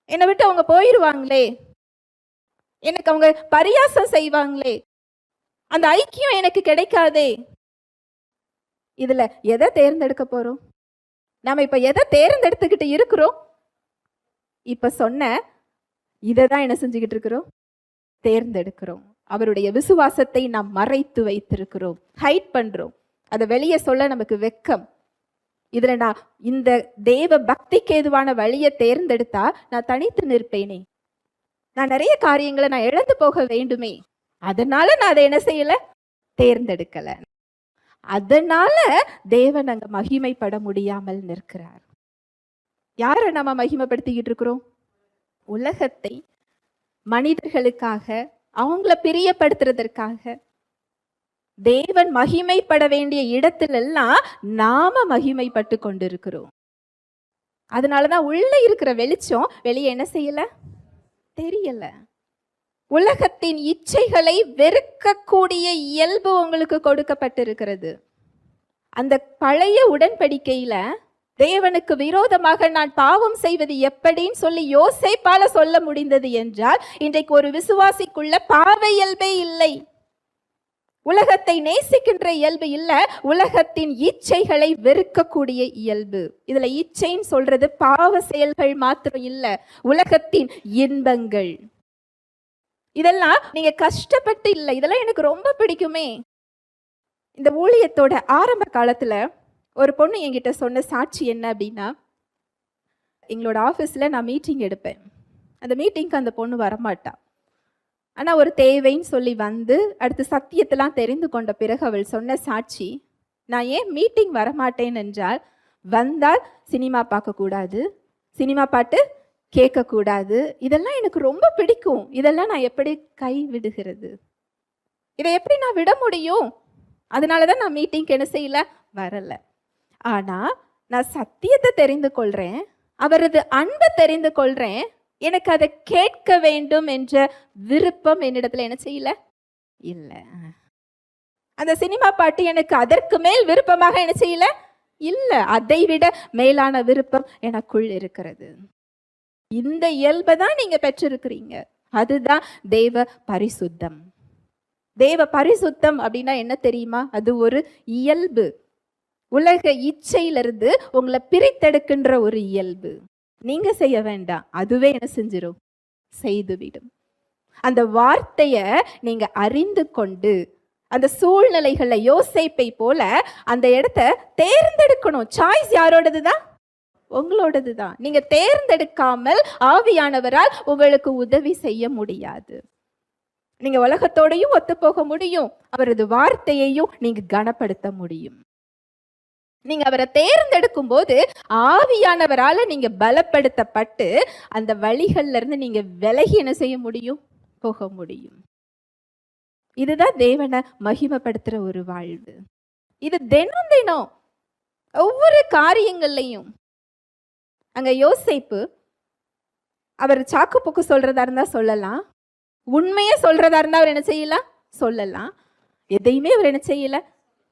Speaker 1: என்னை விட்டு அவங்க போயிடுவாங்களே, எனக்கு அவங்க பரியாசம் செய்வாங்களே, அந்த ஐக்கியம் எனக்கு கிடைக்காதே. இதுல எதை தேர்ந்தெடுக்க போறோம்? நாம இப்ப எதை தேர்ந்தெடுத்துக்கிட்டு இருக்கிறோம்? இப்ப சொன்ன இதை தான் என்ன செஞ்சுக்கிட்டு இருக்கிறோம், தேர்ந்தெடுக்கிறோம். அவருடைய விசுவாசத்தை நாம் மறைத்து வைத்திருக்கிறோம், ஹைட் பண்றோம். அதை வெளியே சொல்ல நமக்கு வெக்கம். இதுல நான் இந்த தேவ பக்திக்கு ஏதுவான வழியை தேர்ந்தெடுத்தா நான் தனித்து நிற்பேனே, நான் நிறைய காரியங்களை நான் இழந்து போக வேண்டுமே, அதனால நான் அதை என்ன செய்யல, தேர்ந்தெடுக்கல. அதனால தேவன் அங்க மகிமைப்பட முடியாமல் நிற்கிறார். யாரை நம்ம மகிமைப்படுத்திக்கிட்டு இருக்கிறோம்? உலகத்தை, மனிதர்களுக்காக, அவங்கள பிரியப்படுத்துறதற்காக, தேவன் மகிமைப்பட வேண்டிய இடத்திலெல்லாம் நாம மகிமைப்பட்டு கொண்டிருக்கிறோம். அதனாலதான் உள்ள இருக்கிற வெளிச்சம் வெளியே என்ன செய்யல, தெரியல. உலகத்தின் இச்சைகளை வெறுக்கக்கூடிய இயல்பு உங்களுக்கு கொடுக்கப்பட்டிருக்கிறது. அந்த பழைய உடன்படிக்கையில தேவனுக்கு விரோதமாக நான் பாவம் செய்வது எப்படின்னு சொல்லி யோசேப்பால சொல்ல முடிந்தது என்றால், இன்றைக்கு ஒரு விசுவாசிக்குள்ள பாவ இயல்பே இல்லை. உலகத்தை நேசிக்கின்ற இயல்பு இல்ல, உலகத்தின் இச்சைகளை வெறுக்கக்கூடிய இயல்பு. இதுல இச்சைன்னு சொல்றது பாவ செயல்கள் மாத்திரம் இல்ல, உலகத்தின் இன்பங்கள். இதெல்லாம் நீங்க கஷ்டப்பட்டு இல்லை, இதெல்லாம் எனக்கு ரொம்ப பிடிக்குமே. இந்த ஊழியத்தோட ஆரம்ப காலத்துல ஒரு பொண்ணு என்கிட்ட சொன்ன சாட்சி என்ன அப்படின்னா, எங்களோட ஆஃபீஸில் நான் மீட்டிங் எடுப்பேன். அந்த மீட்டிங்க்கு அந்த பொண்ணு வரமாட்டா. ஆனால் ஒரு தேவைன்னு சொல்லி வந்து அடுத்து சத்தியத்தெல்லாம் தெரிந்து கொண்ட பிறகு அவள் சொன்ன சாட்சி, நான் ஏன் மீட்டிங் வரமாட்டேன் என்றால், வந்தால் சினிமா பார்க்கக்கூடாது, சினிமா பாட்டு கேட்கக்கூடாது, இதெல்லாம் எனக்கு ரொம்ப பிடிக்கும், இதெல்லாம் நான் எப்படி கை விடுகிறது, இதை எப்படி நான் விட முடியும்? அதனால தான் நான் மீட்டிங்க்கு என்ன செய்யல, வரலை. ஆனால் நான் சத்தியத்தை தெரிந்து கொள்கிறேன், அவரது அன்பை தெரிந்து கொள்கிறேன், எனக்கு அதை கேட்க வேண்டும் என்ற விருப்பம் என்னிடத்துல என்ன செய்யல, இல்லை. அந்த சினிமா பாட்டு எனக்கு அதற்கு மேல் விருப்பமாக என்ன செய்யல, இல்லை. அதை விட மேலான விருப்பம் எனக்குள் இருக்கிறது. இந்த இயல்பை தான் நீங்க பெற்றிருக்கிறீங்க. அதுதான் தேவ பரிசுத்தம். தேவ பரிசுத்தம் அப்படின்னா என்ன தெரியுமா? அது ஒரு இயல்பு. உலக இச்சையிலிருந்து உங்களை பிரித்தெடுக்கின்ற ஒரு இயல்பு. நீங்க செய்ய வேண்டாம், அதுவே என்ன செஞ்சிடும், செய்துவிடும். அந்த வார்த்தைய நீங்க அறிந்து கொண்டு அந்த சூழ்நிலைகளை யோசேப்பை போல அந்த இடத்த தேர்ந்தெடுக்கணும். சாய்ஸ் யாரோடது தான்? உங்களோடது தான். நீங்க தேர்ந்தெடுக்காமல் ஆவியானவரால் உங்களுக்கு உதவி செய்ய முடியாது. நீங்க உலகத்தோடையும் ஒத்து போக முடியும், அவரது வார்த்தையையும் நீங்க கனப்படுத்த முடியும். நீங்க அவரை தேர்ந்தெடுக்கும் போது ஆவியானவரால நீங்க பலப்படுத்தப்பட்டு அந்த வழிகள்ல இருந்து நீங்க விலகி என்ன செய்ய முடியும், போக முடியும். இதுதான் தேவனை மகிமைப்படுத்துற ஒரு வாழ்வு. இது தினம் தினம் ஒவ்வொரு காரியங்கள்லையும். அங்க யோசேப்பு அவர் சாக்கு போக்கு சொல்றதா இருந்தா சொல்லலாம், உண்மையே சொல்றதா இருந்தா அவர் என்ன செய்யலாம், சொல்லலாம். எதையுமே அவர் என்ன செய்யல,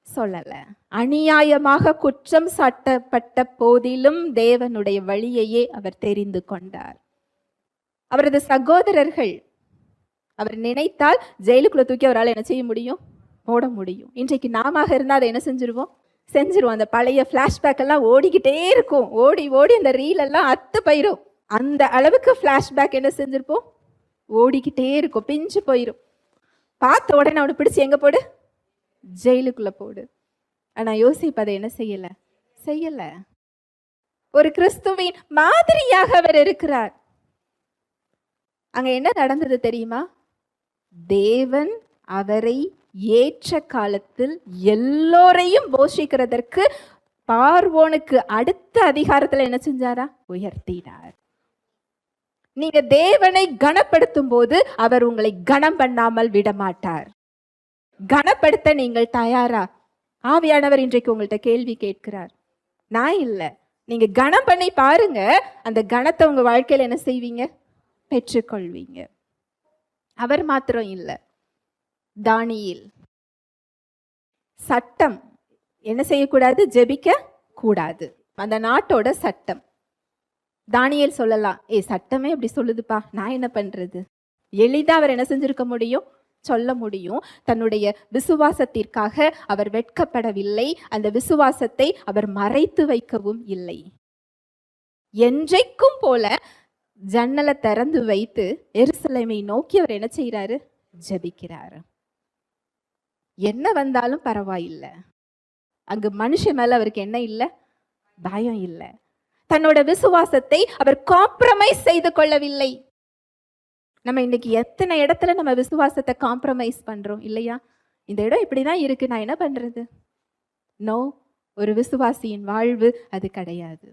Speaker 1: சொல்லல. அநியாயமாக குற்றம் சாட்டப்பட்ட போதிலும் தேவனுடைய வழியையே அவர் தெரிந்து கொண்டார். அவரது சகோதரர்கள் அவர் நினைத்தால் ஜெயிலுக்குள்ள தூக்கி அவரால் என்ன செய்ய முடியும், போட முடியும். இன்றைக்கு நாம இருந்தால் அதை என்ன செஞ்சிருவோம், செஞ்சிருவோம். அந்த பழைய பிளாஷ்பேக் எல்லாம் ஓடிக்கிட்டே இருக்கும், ஓடி ஓடி அந்த ரீல் எல்லாம் அத்து போயிடும். அந்த அளவுக்கு பிளாஷ்பேக் என்ன செஞ்சிருப்போம், ஓடிக்கிட்டே இருக்கும், பிஞ்சு போயிடும். பார்த்த உடனே அவனை பிடிச்சி எங்க போடு, ஜெயிலுக்குள்ள போடு. ஆனா யோசிப்பு அதை என்ன செய்யல, செய்யல. ஒரு கிறிஸ்துவின் மாதிரியாக அவர் இருக்கிறார். அங்க என்ன நடந்தது தெரியுமா? தேவன் அவரை ஏற்ற காலத்தில் எல்லோரையும் போஷிக்கிறதற்கு பார்வோனுக்கு அடுத்த அதிகாரத்துல என்ன செஞ்சாரா, உயர்த்தினார். நீங்க தேவனை கனப்படுத்தும் போது அவர் உங்களை கனம் பண்ணாமல் விட மாட்டார். கனப்படுத்த நீங்கள் தயாரா? ஆவியானவர் இன்றைக்கு உங்கள்கிட்ட கேள்வி கேட்கிறார். நான் இல்லை, நீங்க கனம் பண்ணி பாருங்க, அந்த கனத்தை உங்க வாழ்க்கையில என்ன செய்வீங்க, பெற்றுக்கொள்வீங்க. அவர் மாத்திரம் இல்லை, தானியேல் சட்டம் என்ன செய்யக்கூடாது, ஜெபிக்க கூடாது, அந்த நாட்டோட சட்டம். தானியேல் சொல்லலாம், சட்டமே அப்படி சொல்லுதுப்பா, நான் என்ன பண்றது? எளிதா அவர் என்ன செஞ்சிருக்க முடியும், சொல்ல முடியும். தன்னுடைய விசுவாசத்திற்காக அவர் வெட்கப்படவில்லை, அந்த விசுவாசத்தை அவர் மறைத்து வைக்கவும் இல்லை. என்றைக்கும் போல ஜன்னலை திறந்து வைத்து எருசலேமை நோக்கி அவர் என்ன செய்யறாரு, ஜெபிக்கிறாரு. என்ன வந்தாலும் பரவாயில்லை, அங்கு மனுஷன் மேல அவருக்கு என்ன இல்லை, பயம் இல்லை. தன்னோட விசுவாசத்தை அவர் காம்ப்ரமைஸ் செய்து கொள்ளவில்லை. நம்ம இன்னைக்கு எத்தனை இடத்துல நம்ம விசுவாசத்தை காம்ப்ரமைஸ் பண்றோம் இல்லையா? இந்த இடம் இப்படிதான் இருக்கு, நான் என்ன பண்றது? நோ, ஒரு விசுவாசியின் வாழ்வு அது கிடையாது.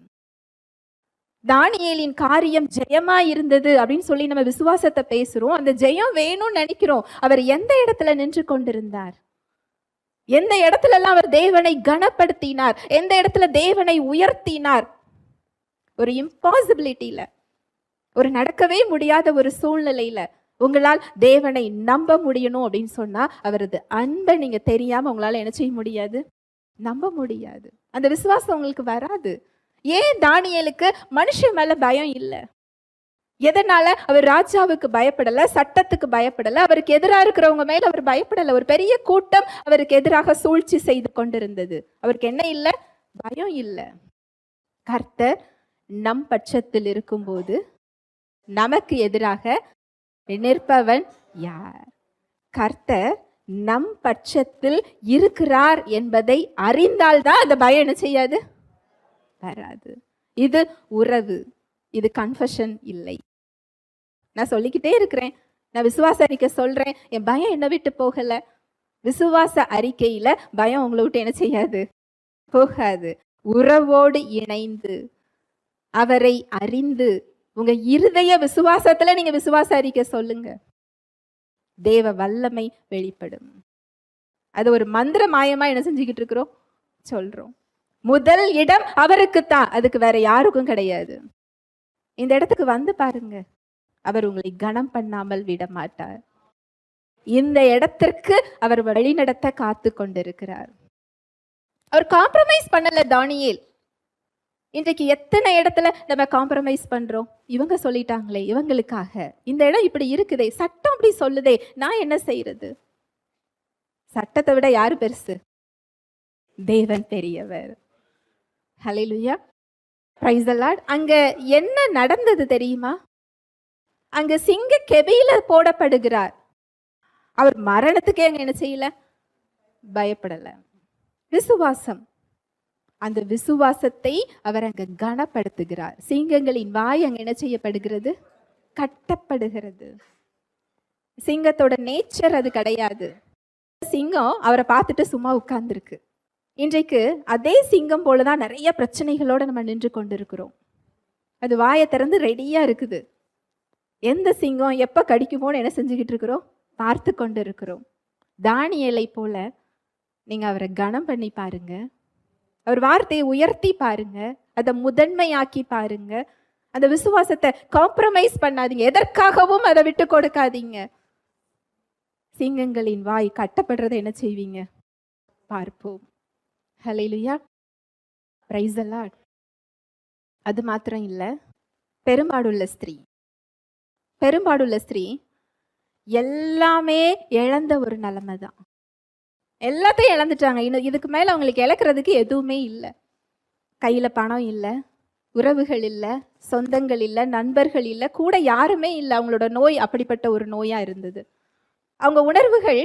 Speaker 1: தானியேலின் காரியம் ஜெயமா இருந்தது அப்படின்னு சொல்லி நம்ம விசுவாசத்தை பேசுறோம். அந்த ஜெயம் வேணும்னு நினைக்கிறோம். அவர் எந்த இடத்துல நின்று கொண்டிருந்தார்? எந்த இடத்துல எல்லாம் அவர் தேவனை கனப்படுத்தினார்? எந்த இடத்துல தேவனை உயர்த்தினார்? ஒரு இம்பாசிபிலிட்டியில, ஒரு நடக்கவே முடியாத ஒரு சூழ்நிலையில உங்களால் தேவனை நம்ப முடியணும் அப்படின்னு சொன்னா அவரது அன்பை நீங்க தெரியாம உங்களால என்ன செய்ய முடியாது? நம்ப முடியாது. அந்த விசுவாசம் உங்களுக்கு வராது. ஏன் தானியேலுக்கு மனுஷன் மேல பயம் இல்லை? எதனால? அவர் ராஜாவுக்கு பயப்படல, சட்டத்துக்கு பயப்படல, அவருக்கு எதிராக இருக்கிறவங்க மேல அவர் பயப்படல. ஒரு பெரிய கூட்டம் அவருக்கு எதிராக சூழ்ச்சி செய்து கொண்டிருந்தது. அவருக்கு என்ன இல்லை? பயம் இல்லை. கர்த்தர் நம் பட்சத்தில் இருக்கும்போது நமக்கு எதிராக நிற்பவன் யார்? கர்த்தர் நம் பட்சத்தில் இருக்கிறார் என்பதை அறிந்தால்தான் அந்த பயம் என்ன செய்யாது? வராது. இது உறவு, இது கன்ஃபஷன் இல்லை. நான் சொல்லிக்கிட்டே இருக்கிறேன், நான் விசுவாச அறிக்கை சொல்றேன், என் பயம் என்ன விட்டு போகல. விசுவாச அறிக்கையில பயம் உங்களை விட்டு என்ன செய்யாது? போகாது. உறவோடு இணைந்து அவரை அறிந்து உங்க இருதய விசுவாசத்துல நீங்க விசுவாச அறிக்கை சொல்லுங்க, தேவ வல்லமை வெளிப்படும். அது ஒரு மந்திர மாயமா என்ன செஞ்சுக்கிட்டு இருக்கிறோம்? சொல்றோம். முதல் இடம் அவருக்கு தான், அதுக்கு வேற யாருக்கும் கிடையாது. இந்த இடத்துக்கு வந்து பாருங்க, அவர் உங்களை கனம் பண்ணாமல் விட மாட்டார். இந்த இடத்திற்கு அவர் வழிநடத்த காத்து கொண்டிருக்கிறார். அவர் காம்ப்ரமைஸ் பண்ணல தானியேல். இன்றைக்கு எத்தனை இடத்துல நம்ம காம்ப்ரமைஸ் பண்றோம்? இவங்க சொல்லிட்டாங்களே, இவங்களுக்காக இந்த இடம் இப்படி இருக்குதே, சட்டம் அப்படி சொல்லுதே, நான் என்ன செய்யறது? சட்டத்தை விட யாரு பெருசு? தேவன் பெரியவர். ஹல்லேலூயா, பிரைஸ் தி லார்ட். அங்க என்ன நடந்தது தெரியுமா? அங்க சிங்க கெபியில போடப்படுகிறார். அவர் மரணத்துக்கே அங்க என்ன செய்யல? பயப்படல. விசுவாசம், அந்த விசுவாசத்தை அவர் அங்க கனப்படுத்துகிறார். சிங்கங்களின் வாய் அங்க என்ன செய்யப்படுகிறது? கட்டப்படுகிறது. சிங்கத்தோட நேச்சர் அது கிடையாது. சிங்கம் அவரை பார்த்துட்டு சும்மா உட்கார்ந்துருக்கு. இன்றைக்கு அதே சிங்கம் போலதான் நிறைய பிரச்சனைகளோட நம்ம நின்று கொண்டிருக்கிறோம். அது வாயை திறந்து ரெடியா இருக்குது. எந்த சிங்கம் எப்ப கடிக்குமோன்னு என்ன செஞ்சுக்கிட்டு இருக்கிறோம்? பார்த்து கொண்டு இருக்கிறோம். தானியேலை போல நீங்க அவரை கனம் பண்ணி பாருங்க, அவர் வார்த்தையை உயர்த்தி பாருங்க, அதை முதன்மையாக்கி பாருங்க. அந்த விசுவாசத்தை காம்ப்ரமைஸ் பண்ணாதீங்க, எதற்காகவும் அதை விட்டு கொடுக்காதீங்க. சிங்கங்களின் வாய் கட்டப்படுறதை என்ன செய்வீங்க? பார்ப்போம். ஹல்லேலூயா, பிரைஸ் தி லார்ட். அது மாத்திரம் இல்ல, பெரும்பாடுள்ள ஸ்திரீ, பெரும்பாடுள்ள ஸ்திரீ எல்லாமே இழந்த ஒரு நிலைமை தான். எல்லாத்தையும் இழந்துட்டாங்க. இன்னும் இதுக்கு மேல அவங்களுக்கு இழக்கிறதுக்கு எதுவுமே இல்லை. கையில பணம் இல்லை, உறவுகள் இல்லை, சொந்தங்கள் இல்லை, நண்பர்கள் இல்லை, கூட யாருமே இல்லை. அவங்களோட நோய் அப்படிப்பட்ட ஒரு நோயா இருந்தது. அவங்க உணர்வுகள்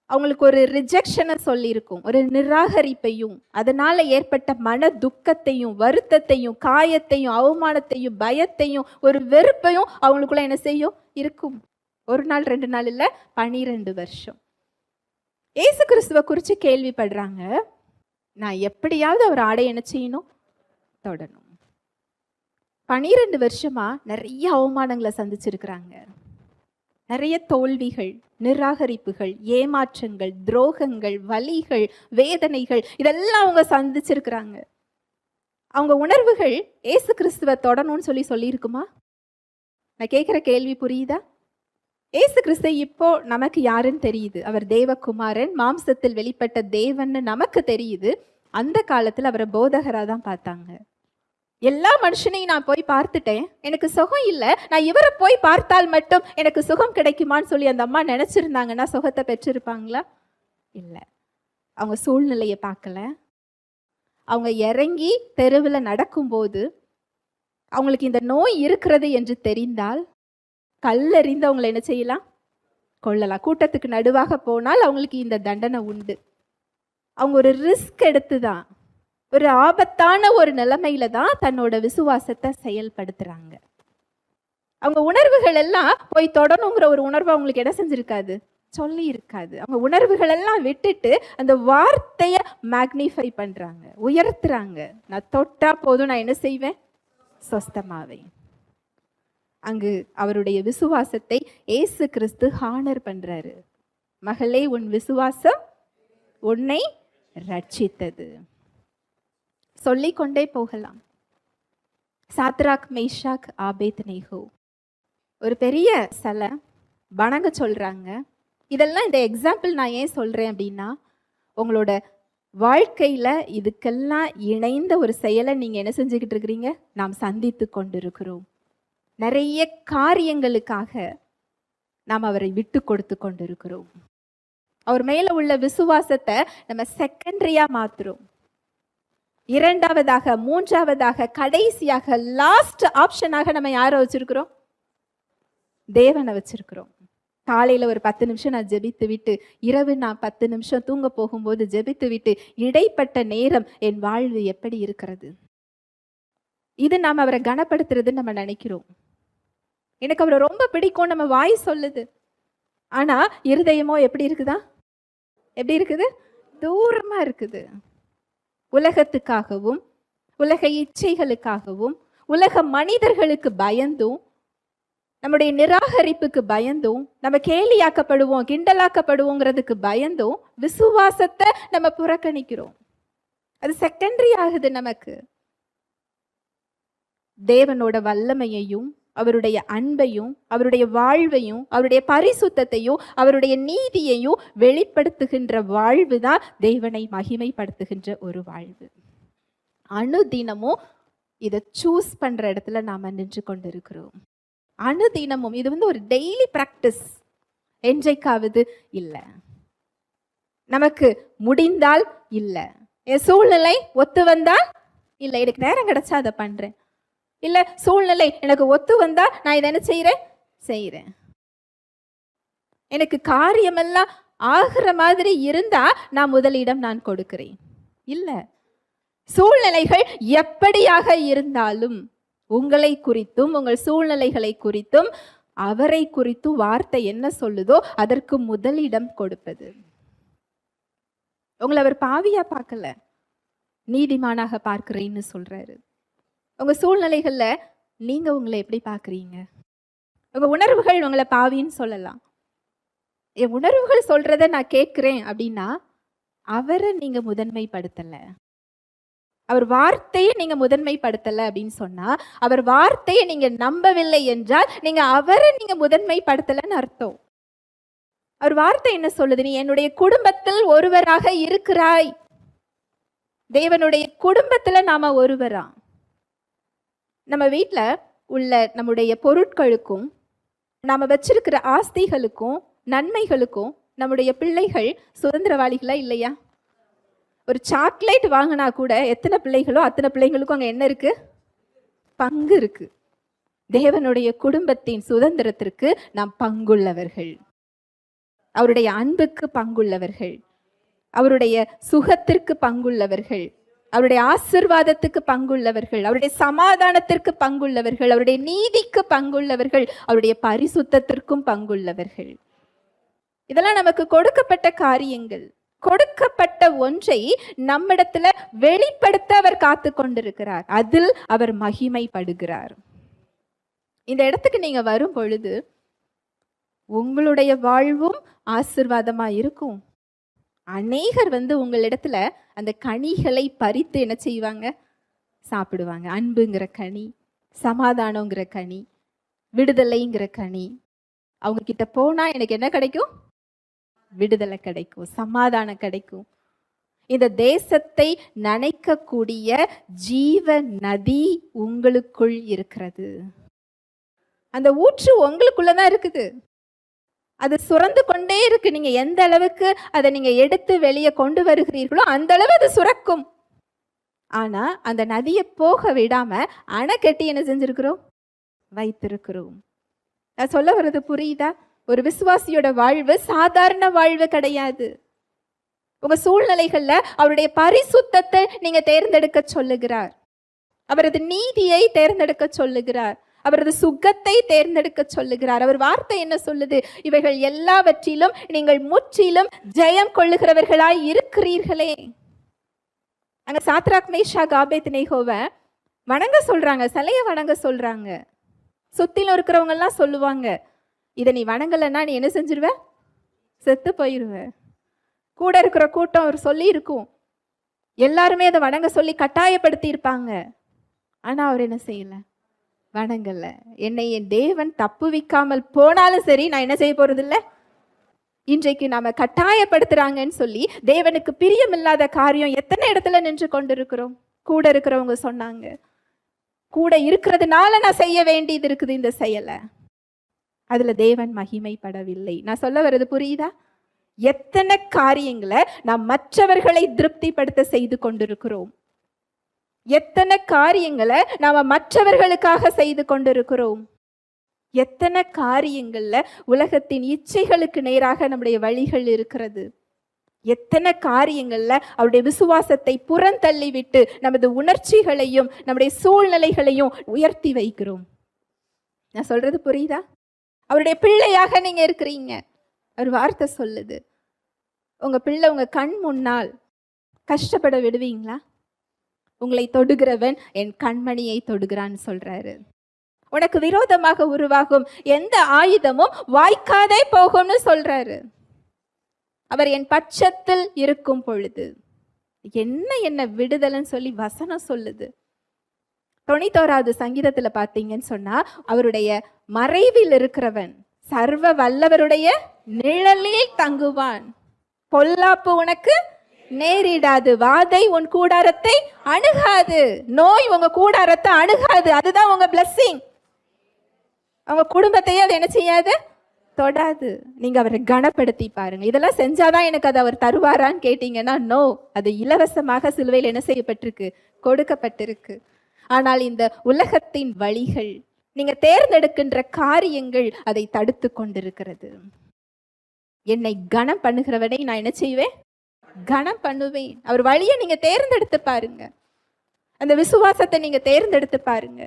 Speaker 1: அவங்களுக்கு ஒரு ரிஜெக்ஷனை சொல்லியிருக்கும், ஒரு நிராகரிப்பையும், அதனால ஏற்பட்ட மன துக்கத்தையும், வருத்தத்தையும், காயத்தையும், அவமானத்தையும், பயத்தையும், ஒரு வெறுப்பையும் அவங்களுக்குள்ள என்ன செய்யும்? இருக்கும். ஒரு நாள் 2 நாள் இல்லை, 12 வருஷம். ஏசு கிறிஸ்துவை குறித்து கேள்விப்படுறாங்க. நான் எப்படியாவது அவர் ஆடை என்ன செய்யணும்? தொடணும். 12 வருஷமா நிறைய அவமானங்களை சந்திச்சிருக்கிறாங்க. நிறைய தோல்விகள், நிராகரிப்புகள், ஏமாற்றங்கள், துரோகங்கள், வலிகள், வேதனைகள், இதெல்லாம் அவங்க சந்திச்சிருக்கிறாங்க. அவங்க உணர்வுகள் ஏசு கிறிஸ்துவை தொடணும்னு சொல்லியிருக்குமா? நான் கேட்குற கேள்வி புரியுதா? ஏசு கிறிஸ்து இப்போ நமக்கு யாருன்னு தெரியுது. அவர் தேவகுமாரன், மாம்சத்தில் வெளிப்பட்ட தேவன்னு நமக்கு தெரியுது. அந்த காலத்தில் அவரை போதகராக தான் பார்த்தாங்க. எல்லா மனுஷனையும் நான் போய் பார்த்துட்டேன், எனக்கு சுகம் இல்லை, நான் இவரை போய் பார்த்தால் மட்டும் எனக்கு சுகம் கிடைக்குமான்னு சொல்லி அந்த அம்மா நினச்சிருந்தாங்கன்னா சுகத்தை பெற்றிருப்பாங்களா? இல்லை. அவங்க சூழ்நிலையை பார்க்கல. அவங்க இறங்கி தெருவில் நடக்கும்போது அவங்களுக்கு இந்த நோய் இருக்கிறது என்று தெரிந்தால் கல்லெறிந்து அவங்களை என்ன செய்யலாம்? கொள்ளலாம். கூட்டத்துக்கு நடுவாக போனால் அவங்களுக்கு இந்த தண்டனை உண்டு. அவங்க ஒரு ரிஸ்க் எடுத்து தான், ஒரு ஆபத்தான ஒரு நிலைமையில தான் தன்னோட விசுவாசத்தை செயல்படுத்துறாங்க. அவங்க உணர்வுகள் எல்லாம் போய் தொடணுங்கிற ஒரு உணர்வு அவங்களுக்கு என்ன செஞ்சிருக்காது? சொல்லி இருக்காது. அவங்க உணர்வுகள் எல்லாம் விட்டுட்டு அந்த வார்த்தையை மேக்னிஃபை பண்றாங்க, உயர்த்துறாங்க. நான் தொட்டா போதும், நான் என்ன செய்வேன்? சொஸ்தமாவேன். அங்கு அவருடைய விசுவாசத்தை இயேசு கிறிஸ்து ஹானர் பண்றாரு. மகளே, உன் விசுவாசம் உன்னை ரட்சித்தது. சொல்லிக்கொண்டே போகலாம். சாத்ராக், மேஷாக், ஆபேத்நேகோ ஒரு பெரிய சிலை வணங்க சொல்றாங்க. இதெல்லாம் இந்த எக்ஸாம்பிள் நான் ஏன் சொல்றேன் அப்படின்னா, உங்களோட வாழ்க்கையில இதுக்கெல்லாம் இணைந்த ஒரு செயலை நீங்க என்ன செஞ்சுக்கிட்டு இருக்கிறீங்க? நாம் சந்தித்து கொண்டிருக்கிறோம். நிறைய காரியங்களுக்காக நாம் அவரை விட்டு கொடுத்து கொண்டிருக்கிறோம். அவர் மேல உள்ள விசுவாசத்தை நம்ம செகண்டரியா மாத்துறோம். இரண்டாவதாக, மூன்றாவதாக, கடைசியாக, லாஸ்ட் ஆப்ஷனாக நம்ம யாரை வச்சிருக்கிறோம்? தேவனை வச்சிருக்கிறோம். காலையில ஒரு 10 நிமிஷம் நான் ஜெபித்து விட்டு, இரவு நான் 10 நிமிஷம் தூங்க போகும்போது ஜெபித்து விட்டு, இடைப்பட்ட நேரம் என் வாழ்வு எப்படி இருக்கிறது? இது நாம் அவரை கனப்படுத்துறதுன்னு நம்ம நினைக்கிறோம். எனக்கு அவரை ரொம்ப பிடிக்கும் நம்ம வாய் சொல்லுது. ஆனா இருதயமோ எப்படி இருக்குதா? எப்படி இருக்குது? தூரமா இருக்குது. உலகத்துக்காகவும் உலக இச்சைகளுக்காகவும் உலக மனிதர்களுக்கு பயந்தும் நம்முடைய நிராகரிப்புக்கு பயந்தும் நம்ம கேலியாக்கப்படுவோம், கிண்டலாக்கப்படுவோங்கிறதுக்கு பயந்தும் விசுவாசத்தை நம்ம புறக்கணிக்கிறோம். அது செகண்டரி ஆகுது நமக்கு. தேவனோட வல்லமையையும் அவருடைய அன்பையும் அவருடைய வாழ்வையும் அவருடைய பரிசுத்தத்தையும் அவருடைய நீதியையும் வெளிப்படுத்துகின்ற வாழ்வு தான் தேவனை மகிமைப்படுத்துகின்ற ஒரு வாழ்வு. அனுதினமும் இதை சூஸ் பண்ற இடத்துல நாம நின்று கொண்டிருக்கிறோம். அனுதினமும் இது ஒரு டெய்லி பிராக்டிஸ். என்றைக்காவது இல்லை, நமக்கு முடிந்தால் இல்லை, என் சூழ்நிலை ஒத்து வந்தால் இல்லை, எனக்கு நேரம் கிடைச்சா அதை பண்றேன், இல்ல சூழ்நிலை எனக்கு ஒத்து வந்தா நான் இதை என்ன செய்யறேன். எனக்கு காரியமெல்லாம் ஆகிற மாதிரி இருந்தா நான் முதலிடம் நான் கொடுக்கிறேன். இல்ல, சூழ்நிலைகள் எப்படியாக இருந்தாலும் உங்களை குறித்தும் உங்கள் சூழ்நிலைகளை குறித்தும் அவரை குறித்தும் வார்த்தை என்ன சொல்லுதோ அதற்கு முதலிடம் கொடுப்பது. உங்களை அவர் பாவியா பார்க்கல, நீதிமானாக பார்க்கிறேன்னு சொல்றாரு. உங்க சூழ்நிலைகள்ல நீங்க உங்களை எப்படி பார்க்குறீங்க? உங்க உணர்வுகள் உங்களை பாவின்னு சொல்லலாம். என் உணர்வுகள் சொல்றத நான் கேட்கிறேன் அப்படின்னா அவரை நீங்க முதன்மைப்படுத்தல, அவர் வார்த்தையை நீங்க முதன்மைப்படுத்தல அப்படின்னு சொன்னா, அவர் வார்த்தையை நீங்க நம்பவில்லை என்றால் நீங்க அவரை நீங்க முதன்மைப்படுத்தலன்னு அர்த்தம். அவர் வார்த்தை என்ன சொல்லுது? நீ என்னுடைய குடும்பத்தில் ஒருவராக இருக்கிறாய். தேவனுடைய குடும்பத்துல நாம ஒருவரா. நம்ம வீட்டில் உள்ள நம்முடைய பொருட்களுக்கும் நாம வச்சிருக்கிற ஆஸ்திகளுக்கும் நன்மைகளுக்கும் நம்முடைய பிள்ளைகள் சுதந்திரவாளிகளா இல்லையா? ஒரு சாக்லேட் வாங்கினா கூட எத்தனை பிள்ளைகளோ அத்தனை பிள்ளைங்களுக்கும் அங்கே என்ன இருக்கு? பங்கு இருக்கு. தேவனுடைய குடும்பத்தின் சுதந்திரத்திற்கு நாம் பங்குள்ளவர்கள், அவருடைய அன்புக்கு பங்குள்ளவர்கள், அவருடைய சுகத்திற்கு பங்குள்ளவர்கள், அவருடைய ஆசீர்வாதத்துக்கு பங்குள்ளவர்கள், அவருடைய சமாதானத்திற்கு பங்குள்ளவர்கள், அவருடைய நீதிக்கு பங்குள்ளவர்கள், அவருடைய பரிசுத்தத்திற்கும் பங்குள்ளவர்கள். இதெல்லாம் நமக்கு கொடுக்கப்பட்ட காரியங்கள். கொடுக்கப்பட்ட ஒன்றை நம்மிடத்துல வெளிப்படுத்த அவர் காத்து கொண்டிருக்கிறார். அதில் அவர் மகிமைப்படுகிறார். இந்த இடத்துக்கு நீங்க வரும் பொழுது உங்களுடைய வாழ்வும் ஆசீர்வாதமா இருக்கும். அநேகர் உங்களிடத்துல அந்த கனிகளை பறித்து என்ன செய்வாங்க? சாப்பிடுவாங்க. அன்புங்கிற கனி, சமாதானங்கிற கனி, விடுதலைங்கிற கனி. அவங்க கிட்ட போனா எனக்கு என்ன கிடைக்கும்? விடுதலை கிடைக்கும், சமாதானம் கிடைக்கும். இந்த தேசத்தை நனைக்கக்கூடிய ஜீவ நதி உங்களுக்குள் இருக்கிறது. அந்த ஊற்று உங்களுக்குள்ளதான் இருக்குது. அது சுரந்து கொண்டே இருக்கு. நீங்க எந்த அளவுக்கு அதை நீங்க எடுத்து வெளியே கொண்டு வருகிறீர்களோ அந்த அளவு அது சுரக்கும். ஆனா அந்த நதியை போக விடாம அணை கட்டி என்ன செஞ்சிருக்கிறோம்? வைத்திருக்கிறோம். நான் சொல்ல வர்றது புரியுதா? ஒரு விசுவாசியோட வாழ்வு சாதாரண வாழ்வு கிடையாது. உங்க சூழ்நிலைகள்ல அவருடைய பரிசுத்தத்தை நீங்க தேர்ந்தெடுக்க சொல்லுகிறார். அவரது நீதியை தேர்ந்தெடுக்க சொல்லுகிறார். அவரது சுகத்தை தேர்ந்தெடுக்க சொல்லுகிறார். அவர் வார்த்தை என்ன சொல்லுது? இவைகள் எல்லாவற்றிலும் நீங்கள் முற்றிலும் ஜெயம் கொள்ளுகிறவர்களாய் இருக்கிறீர்களே. அங்க சாத்ராக், மேஷாக், ஆபேத்நேகோவை வணங்க சொல்றாங்க, சிலைய வணங்க சொல்றாங்க. சுத்திலும் இருக்கிறவங்க எல்லாம் சொல்லுவாங்க, இதை நீ வணங்கலைன்னா நீ என்ன செஞ்சிருவ? செத்து போயிருவ. கூட இருக்கிற கூட்டம் அவர் சொல்லி இருக்கும், எல்லாருமே அதை வணங்க சொல்லி கட்டாயப்படுத்தி இருப்பாங்க. ஆனா அவர் என்ன செய்யல? வணங்கல. என்னை என் தேவன் தப்புவிக்காமல் போனாலும் சரி, நான் என்ன செய்ய போறது இல்லை. இன்றைக்கு நாம கட்டாயப்படுத்துறாங்கன்னு சொல்லி தேவனுக்கு பிரியமில்லாத காரியம் எத்தனை இடத்துல நின்று கொண்டிருக்கிறோம். கூட இருக்கிறவங்க சொன்னாங்க, கூட இருக்கிறதுனால நான் செய்ய வேண்டியது இருக்குது இந்த செயலை, அதுல தேவன் மகிமைப்படவில்லை. நான் சொல்ல வர்றது புரியுதா? எத்தனை காரியங்களை நாம் மற்றவர்களை திருப்திப்படுத்த செய்து கொண்டிருக்கிறோம். எத்தனை காரியங்களை நாம மற்றவர்களுக்காக செய்து கொண்டிருக்கிறோம். எத்தனை காரியங்கள்ல உலகத்தின் இச்சைகளுக்கு நேராக நம்முடைய வழிகள் இருக்கிறது. எத்தனை காரியங்கள்ல அவருடைய விசுவாசத்தை புறந்தள்ளி விட்டு நமது உணர்ச்சிகளையும் நம்முடைய சூழ்நிலைகளையும் உயர்த்தி வைக்கிறோம். நான் சொல்றது புரியுதா? அவருடைய பிள்ளையாக நீங்க இருக்கிறீங்க. ஒரு வார்த்தை சொல்லுது, உங்க பிள்ளை உங்க கண் முன்னால் கஷ்டப்பட விடுவீங்களா? உங்களை தொடுகிறவன் என் கண்மணியை தொடுகிறான்னு சொல்றாரு. உனக்கு விரோதமாக உருவாகும் எந்த ஆயுதமும் வாய்க்காதே போகும்னு சொல்றாரு. அவர் என் பட்சத்தில் இருக்கும் பொழுது என்ன விடுதலைன்னு சொல்லி வசனம் சொல்லுது. 91வது சங்கீதத்துல பாத்தீங்கன்னு சொன்னா, அவருடைய மறைவில் இருக்கிறவன் சர்வ வல்லவருடைய நிழலில் தங்குவான். பொல்லாப்பு உனக்கு நேரிடாது, வாதை உன் கூடாரத்தை அணுகாது, நோய் உங்க கூடாரத்தை அணுகாது. அதுதான் உங்க பிளெஸிங். அவங்க குடும்பத்தையே அது என்ன செய்யாது, தொடாது. நீங்க அவரை கனப்படுத்தி பாருங்க. இதெல்லாம் செஞ்சாதான் எனக்கு அது அவர் தருவாரான்னு கேட்டீங்கன்னா நோ, அது இலவசமாக சிலுவையில் என்ன செய்யப்பட்டிருக்கு, கொடுக்கப்பட்டிருக்கு. ஆனால் இந்த உலகத்தின் வழிகள், நீங்க தேர்ந்தெடுக்கின்ற காரியங்கள் அதை தடுத்து கொண்டிருக்கிறது. என்னை கனம் பண்ணுகிறவனை நான் என்ன செய்வேன்? கனம் பண்ணுவேன். அவர் வழியை நீங்க தேர்ந்தெடுத்து பாருங்க. அந்த விசுவாசத்தை நீங்க தேர்ந்தெடுத்து பாருங்க.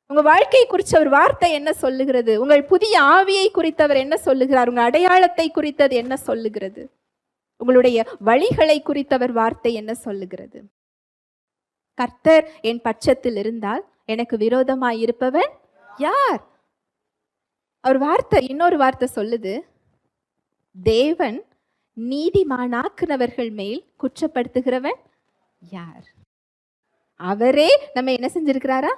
Speaker 1: உங்க வாழ்க்கையை குறித்து அவர் வார்த்தை என்ன சொல்லுகிறது? உங்கள் புதிய ஆவியை குறித்தவர் என்ன சொல்லுகிறார்? உங்க அடையாளத்தை குறித்தது என்ன சொல்லுகிறது? உங்களுடைய வழிகளை குறித்தவர் வார்த்தை என்ன சொல்லுகிறது? கர்த்தர் என் பட்சத்தில் இருந்தால் எனக்கு விரோதமாய் இருப்பவன் யார்? அவர் வார்த்தை இன்னொரு வார்த்தை சொல்லுது, தேவன் நீதிமானாக்குனவர்கள் மேல் குற்றப்படுத்துகிறவன் யார்? அவரே நம்ம என்ன செஞ்சிருக்கிறாரா?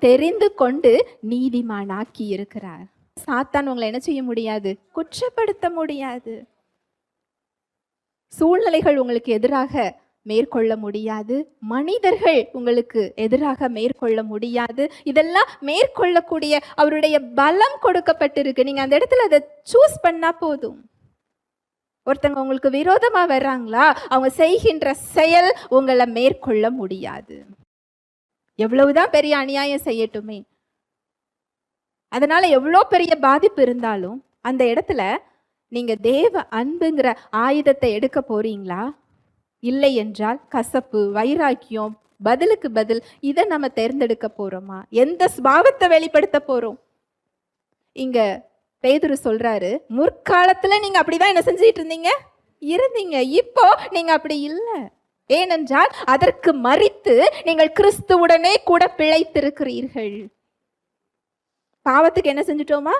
Speaker 1: தெரிந்து கொண்டு நீதிமானாக்கி இருக்கிறார். சாத்தான் உங்களை என்ன செய்ய முடியாது? குற்றப்படுத்த முடியாது. சூழ்நிலைகள் உங்களுக்கு எதிராக மேற்கொள்ள முடியாது. மனிதர்கள் உங்களுக்கு எதிராக மேற்கொள்ள முடியாது. இதெல்லாம் மேற்கொள்ளக்கூடிய அவருடைய பலம் கொடுக்கப்பட்டிருக்கு. நீங்க அந்த இடத்துல அதை சூஸ் பண்ணா போதும். ஒருத்தங்க உங்களுக்கு விரோதமா வர்றாங்களா, அவங்க செய்கின்ற செயல் உங்களை மேற்கொள்ள முடியாது. எவ்வளவுதான் பெரிய அநியாயம் செய்யட்டுமே, அதனால எவ்வளோ பெரிய பாதிப்பு இருந்தாலும் அந்த இடத்துல நீங்க தேவ அன்புங்கிற ஆயுதத்தை எடுக்க போறீங்களா? இல்லை என்றால் கசப்பு, வைராக்கியம், பதிலுக்கு பதில், இதை நம்ம தேர்ந்தெடுக்க போறோமா? எந்த ஸ்பாவத்தை வெளிப்படுத்த போறோம்? இங்க பேதுரு சொல்றாரு, முற்காலத்துல நீங்க அப்படிதான் என்ன செஞ்சிட்டு இருந்தீங்க. இப்போ நீங்க அப்படி இல்லை. ஏனென்றால் அதற்கு மரித்து நீங்கள் கிறிஸ்துவுடனே கூட பிழைத்திருக்கிறீர்கள். பாவத்துக்கு என்ன செஞ்சிட்டோமா?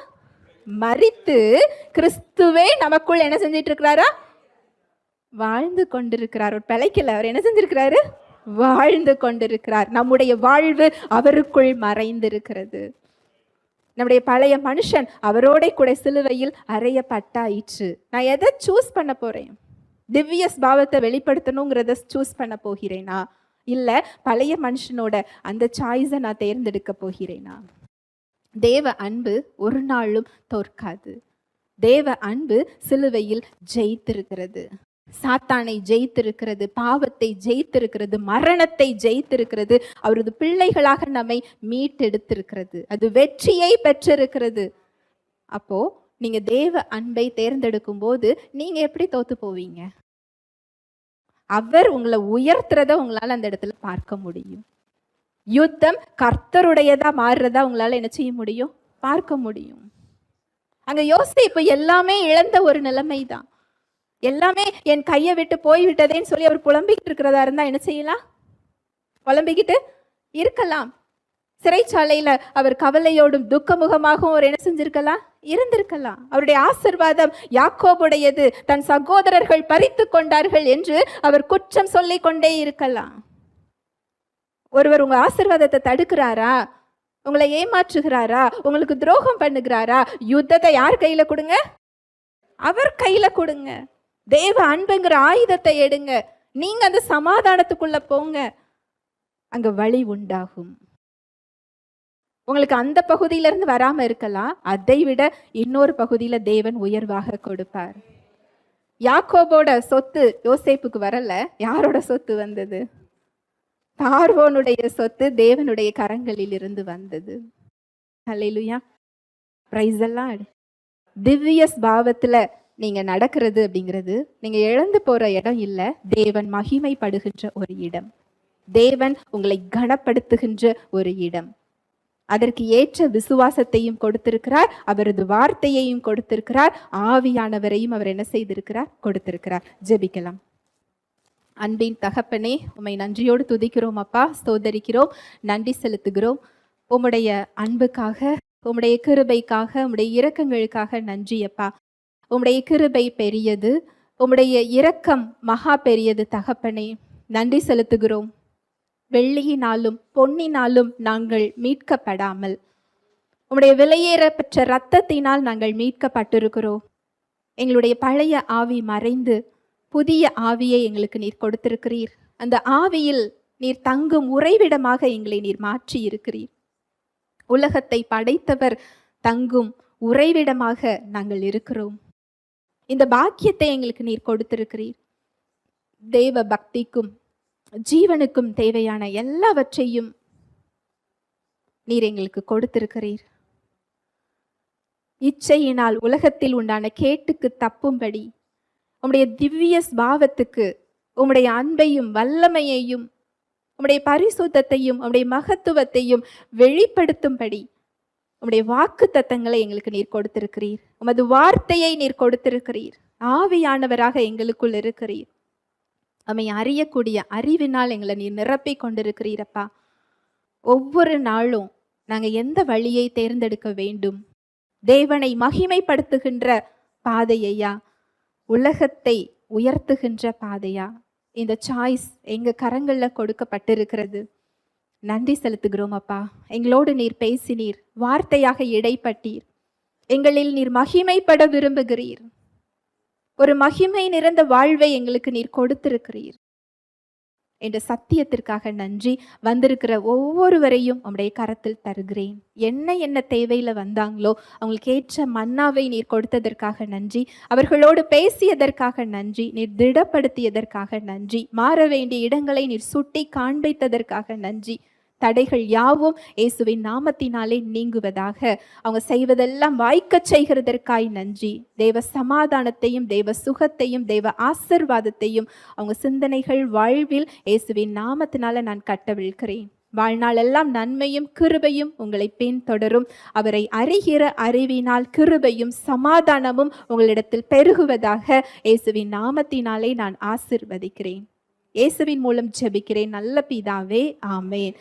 Speaker 1: மரித்து கிறிஸ்துவே நமக்குள் என்ன செஞ்சிட்டு இருக்கிறாரா? வாழ்ந்து கொண்டிருக்கிறார். ஒரு பிழைக்கல, அவர் என்ன செஞ்சிருக்கிறாரு? வாழ்ந்து கொண்டிருக்கிறார். நம்முடைய வாழ்வு அவருக்குள் மறைந்திருக்கிறது. நம்முடைய பழைய மனுஷன் அவரோட கூட சிலுவையில் அறையப்பட்டாயிற்று. நான் எதை சூஸ் பண்ண போறேன்? திவ்ய ஸ்பாவத்தை வெளிப்படுத்தணுங்கிறத சூஸ் பண்ண போகிறேனா, இல்ல பழைய மனுஷனோட அந்த சாய்ஸை நான் தேர்ந்தெடுக்க போகிறேனா? தேவ அன்பு ஒரு நாளும் தோற்காது. தேவ அன்பு சிலுவையில் ஜெயித்திருக்கிறது. சாத்தானை ஜெயித்திருக்கிறது, பாவத்தை ஜெயித்திருக்கிறது, மரணத்தை ஜெயித்திருக்கிறது. அவரது பிள்ளைகளாக நம்மை மீட்டெடுத்திருக்கிறது. அது வெற்றியை பெற்றிருக்கிறது. அப்போ நீங்க தேவ அன்பை தேர்ந்தெடுக்கும் போது நீங்க எப்படி தோத்து போவீங்க? அவர் உங்களை உயர்த்துறத உங்களால அந்த இடத்துல பார்க்க முடியும். யுத்தம் கர்த்தருடையதா மாறுறதா உங்களால என்ன செய்ய முடியும்? பார்க்க முடியும். அங்க யோசேப்பு எல்லாமே இழந்த ஒரு நிலைமை தான். எல்லாமே என் கையை விட்டு போய்விட்டதேன்னு சொல்லி அவர் புலம்பிக்கிட்டு இருக்கிறதா இருந்தா என்ன செய்யலாம்? புலம்பிக்கிட்டு இருக்கலாம். சிறைச்சாலையில அவர் கவலையோடும் துக்கமுகமாகவும் அவர் என்ன செஞ்சிருக்கலாம், இருந்திருக்கலாம். அவருடைய ஆசீர்வாதம் யாக்கோபுடையது, தன் சகோதரர்கள் பறித்து கொண்டார்கள் என்று அவர் குற்றம் சொல்லிக் கொண்டே இருக்கலாம். ஒருவர் உங்க ஆசீர்வாதத்தை தடுக்கிறாரா, உங்களை ஏமாற்றுகிறாரா, உங்களுக்கு துரோகம் பண்ணுகிறாரா, யுத்தத்தை யார் கையில கொடுங்க, அவர் கையில கொடுங்க. தேவ அன்புங்கிற ஆயுதத்தை எடுங்க. நீங்க அந்த சமாதானத்துக்குள்ள போங்க, அங்க வழி உண்டாகும். உங்களுக்கு அந்த பகுதியில இருந்து வராம இருக்கலாம், அதை விட இன்னொரு பகுதியில தேவன் உயர்வாக கொடுப்பார். யாக்கோபோட சொத்து யோசேப்புக்கு வரல, யாரோட சொத்து வந்தது? பார்வோனுடைய சொத்து தேவனுடைய கரங்களில் இருந்து வந்தது. ஹல்லேலூயா, பிரைஸ் தி லார்ட். திவ்ய பாவத்துல நீங்க நடக்கிறது அப்படிங்கிறது நீங்க இழந்து போற இடம் இல்ல, தேவன் மகிமைப்படுகின்ற ஒரு இடம், தேவன் உங்களை கனப்படுத்துகின்ற ஒரு இடம். அதற்கு ஏற்ற விசுவாசத்தையும் கொடுத்திருக்கிறார், அவரது வார்த்தையையும் கொடுத்திருக்கிறார், ஆவியானவரையும் அவர் என்ன செய்திருக்கிறார், கொடுத்திருக்கிறார். ஜெபிக்கலாம். அன்பின் தகப்பனே, உம்மை நன்றியோடு துதிக்கிறோம் அப்பா, ஸ்தோத்தரிக்கிறோம், நன்றி செலுத்துகிறோம். உம்முடைய அன்புக்காக, உம்முடைய கிருபைக்காக, உம்முடைய இரக்கங்களுக்காக நன்றி அப்பா. உம்முடைய கிருபை பெரியது, உம்முடைய இரக்கம் மகா பெரியது தகப்பனே, நன்றி செலுத்துகிறோம். வெள்ளியினாலும் பொன்னினாலும் நாங்கள் மீட்கப்படாமல் உம்முடைய விலையேற பெற்ற இரத்தத்தினால் நாங்கள் மீட்கப்பட்டிருக்கிறோம். எங்களுடைய பழைய ஆவி மறைந்து புதிய ஆவியை எங்களுக்கு நீர் கொடுத்திருக்கிறீர். அந்த ஆவியில் நீர் தங்கும் உறைவிடமாக எங்களை நீர் மாற்றி இருக்கிறீர். உலகத்தை படைத்தவர் தங்கும் உறைவிடமாக நாங்கள் இருக்கிறோம். இந்த பாக்கியத்தை எங்களுக்கு நீர் கொடுத்திருக்கிறீர். தேவ பக்திக்கும் ஜீவனுக்கும் தேவையான எல்லாவற்றையும் நீர் எங்களுக்கு கொடுத்திருக்கிறீர். இச்சையினால் உலகத்தில் உண்டான கேட்டுக்கு தப்பும்படி உம்முடைய திவ்ய பாவத்துக்கு உம்முடைய அன்பையும் வல்லமையையும் உம்முடைய பரிசுத்தத்தையும் உம்முடைய மகத்துவத்தையும் வெளிப்படுத்தும்படி உம்முடைய வாக்கு தத்தங்களை எங்களுக்கு நீர் கொடுத்திருக்கிறீர். உமது வார்த்தையை நீர் கொடுத்திருக்கிறீர். ஆவியானவராக எங்களுக்குள் இருக்கிறீர். அமை அறியக்கூடிய அறிவினால் எங்களை நீர் நிரப்பி கொண்டிருக்கிறீரப்பா. ஒவ்வொரு நாளும் நாங்கள் எந்த வழியை தேர்ந்தெடுக்க வேண்டும்? தேவனை மகிமைப்படுத்துகின்ற பாதையா, உலகத்தை உயர்த்துகின்ற பாதையா? இந்த சாய்ஸ் எங்க கரங்கள்ல கொடுக்கப்பட்டிருக்கிறது. நன்றி செலுத்துகிறோம் அப்பா. எங்களோடு நீர் பேசினீர், வார்த்தையாக இடைப்பட்டீர், எங்களில் நீர் மகிமைப்பட விரும்புகிறீர். ஒரு மகிமை நிறைந்த வாழ்வை எங்களுக்கு நீர் கொடுத்திருக்கிறீர் என்ற சத்தியத்திற்காக நன்றி. வந்திருக்கிற ஒவ்வொருவரையும் உம்முடைய கரத்தில் தருகிறேன். என்ன தேவையில வந்தாங்களோ அவங்களுக்கு ஏற்ற மன்னாவை நீர் கொடுத்ததற்காக நன்றி. அவர்களோடு பேசியதற்காக நன்றி. நீர் திடப்படுத்தியதற்காக நன்றி. மாற வேண்டிய இடங்களை நீர் சுட்டி காண்பித்ததற்காக நன்றி. தடைகள் யாவும் இயேசுவின் நாமத்தினாலே நீங்குவதாக. அவங்க செய்வதெல்லாம் வாய்க்க செய்கிறதற்காய் நன்றி. தேவ சமாதானத்தையும் தேவ சுகத்தையும் தேவ ஆசீர்வாதத்தையும் அவங்க சிந்தனைகள் வாழ்வில் இயேசுவின் நாமத்தினால நான் கட்டவிழ்கிறேன். வாழ்நாளெல்லாம் நன்மையும் கிருபையும் உங்களை பின்தொடரும். அவரை அறிகிற அறிவினால் கிருபையும் சமாதானமும் உங்களிடத்தில் பெருகுவதாக இயேசுவின் நாமத்தினாலே நான் ஆசீர்வதிக்கிறேன். இயேசுவின் மூலம் ஜெபிக்கிறேன் நல்ல பிதாவே, ஆமேன்.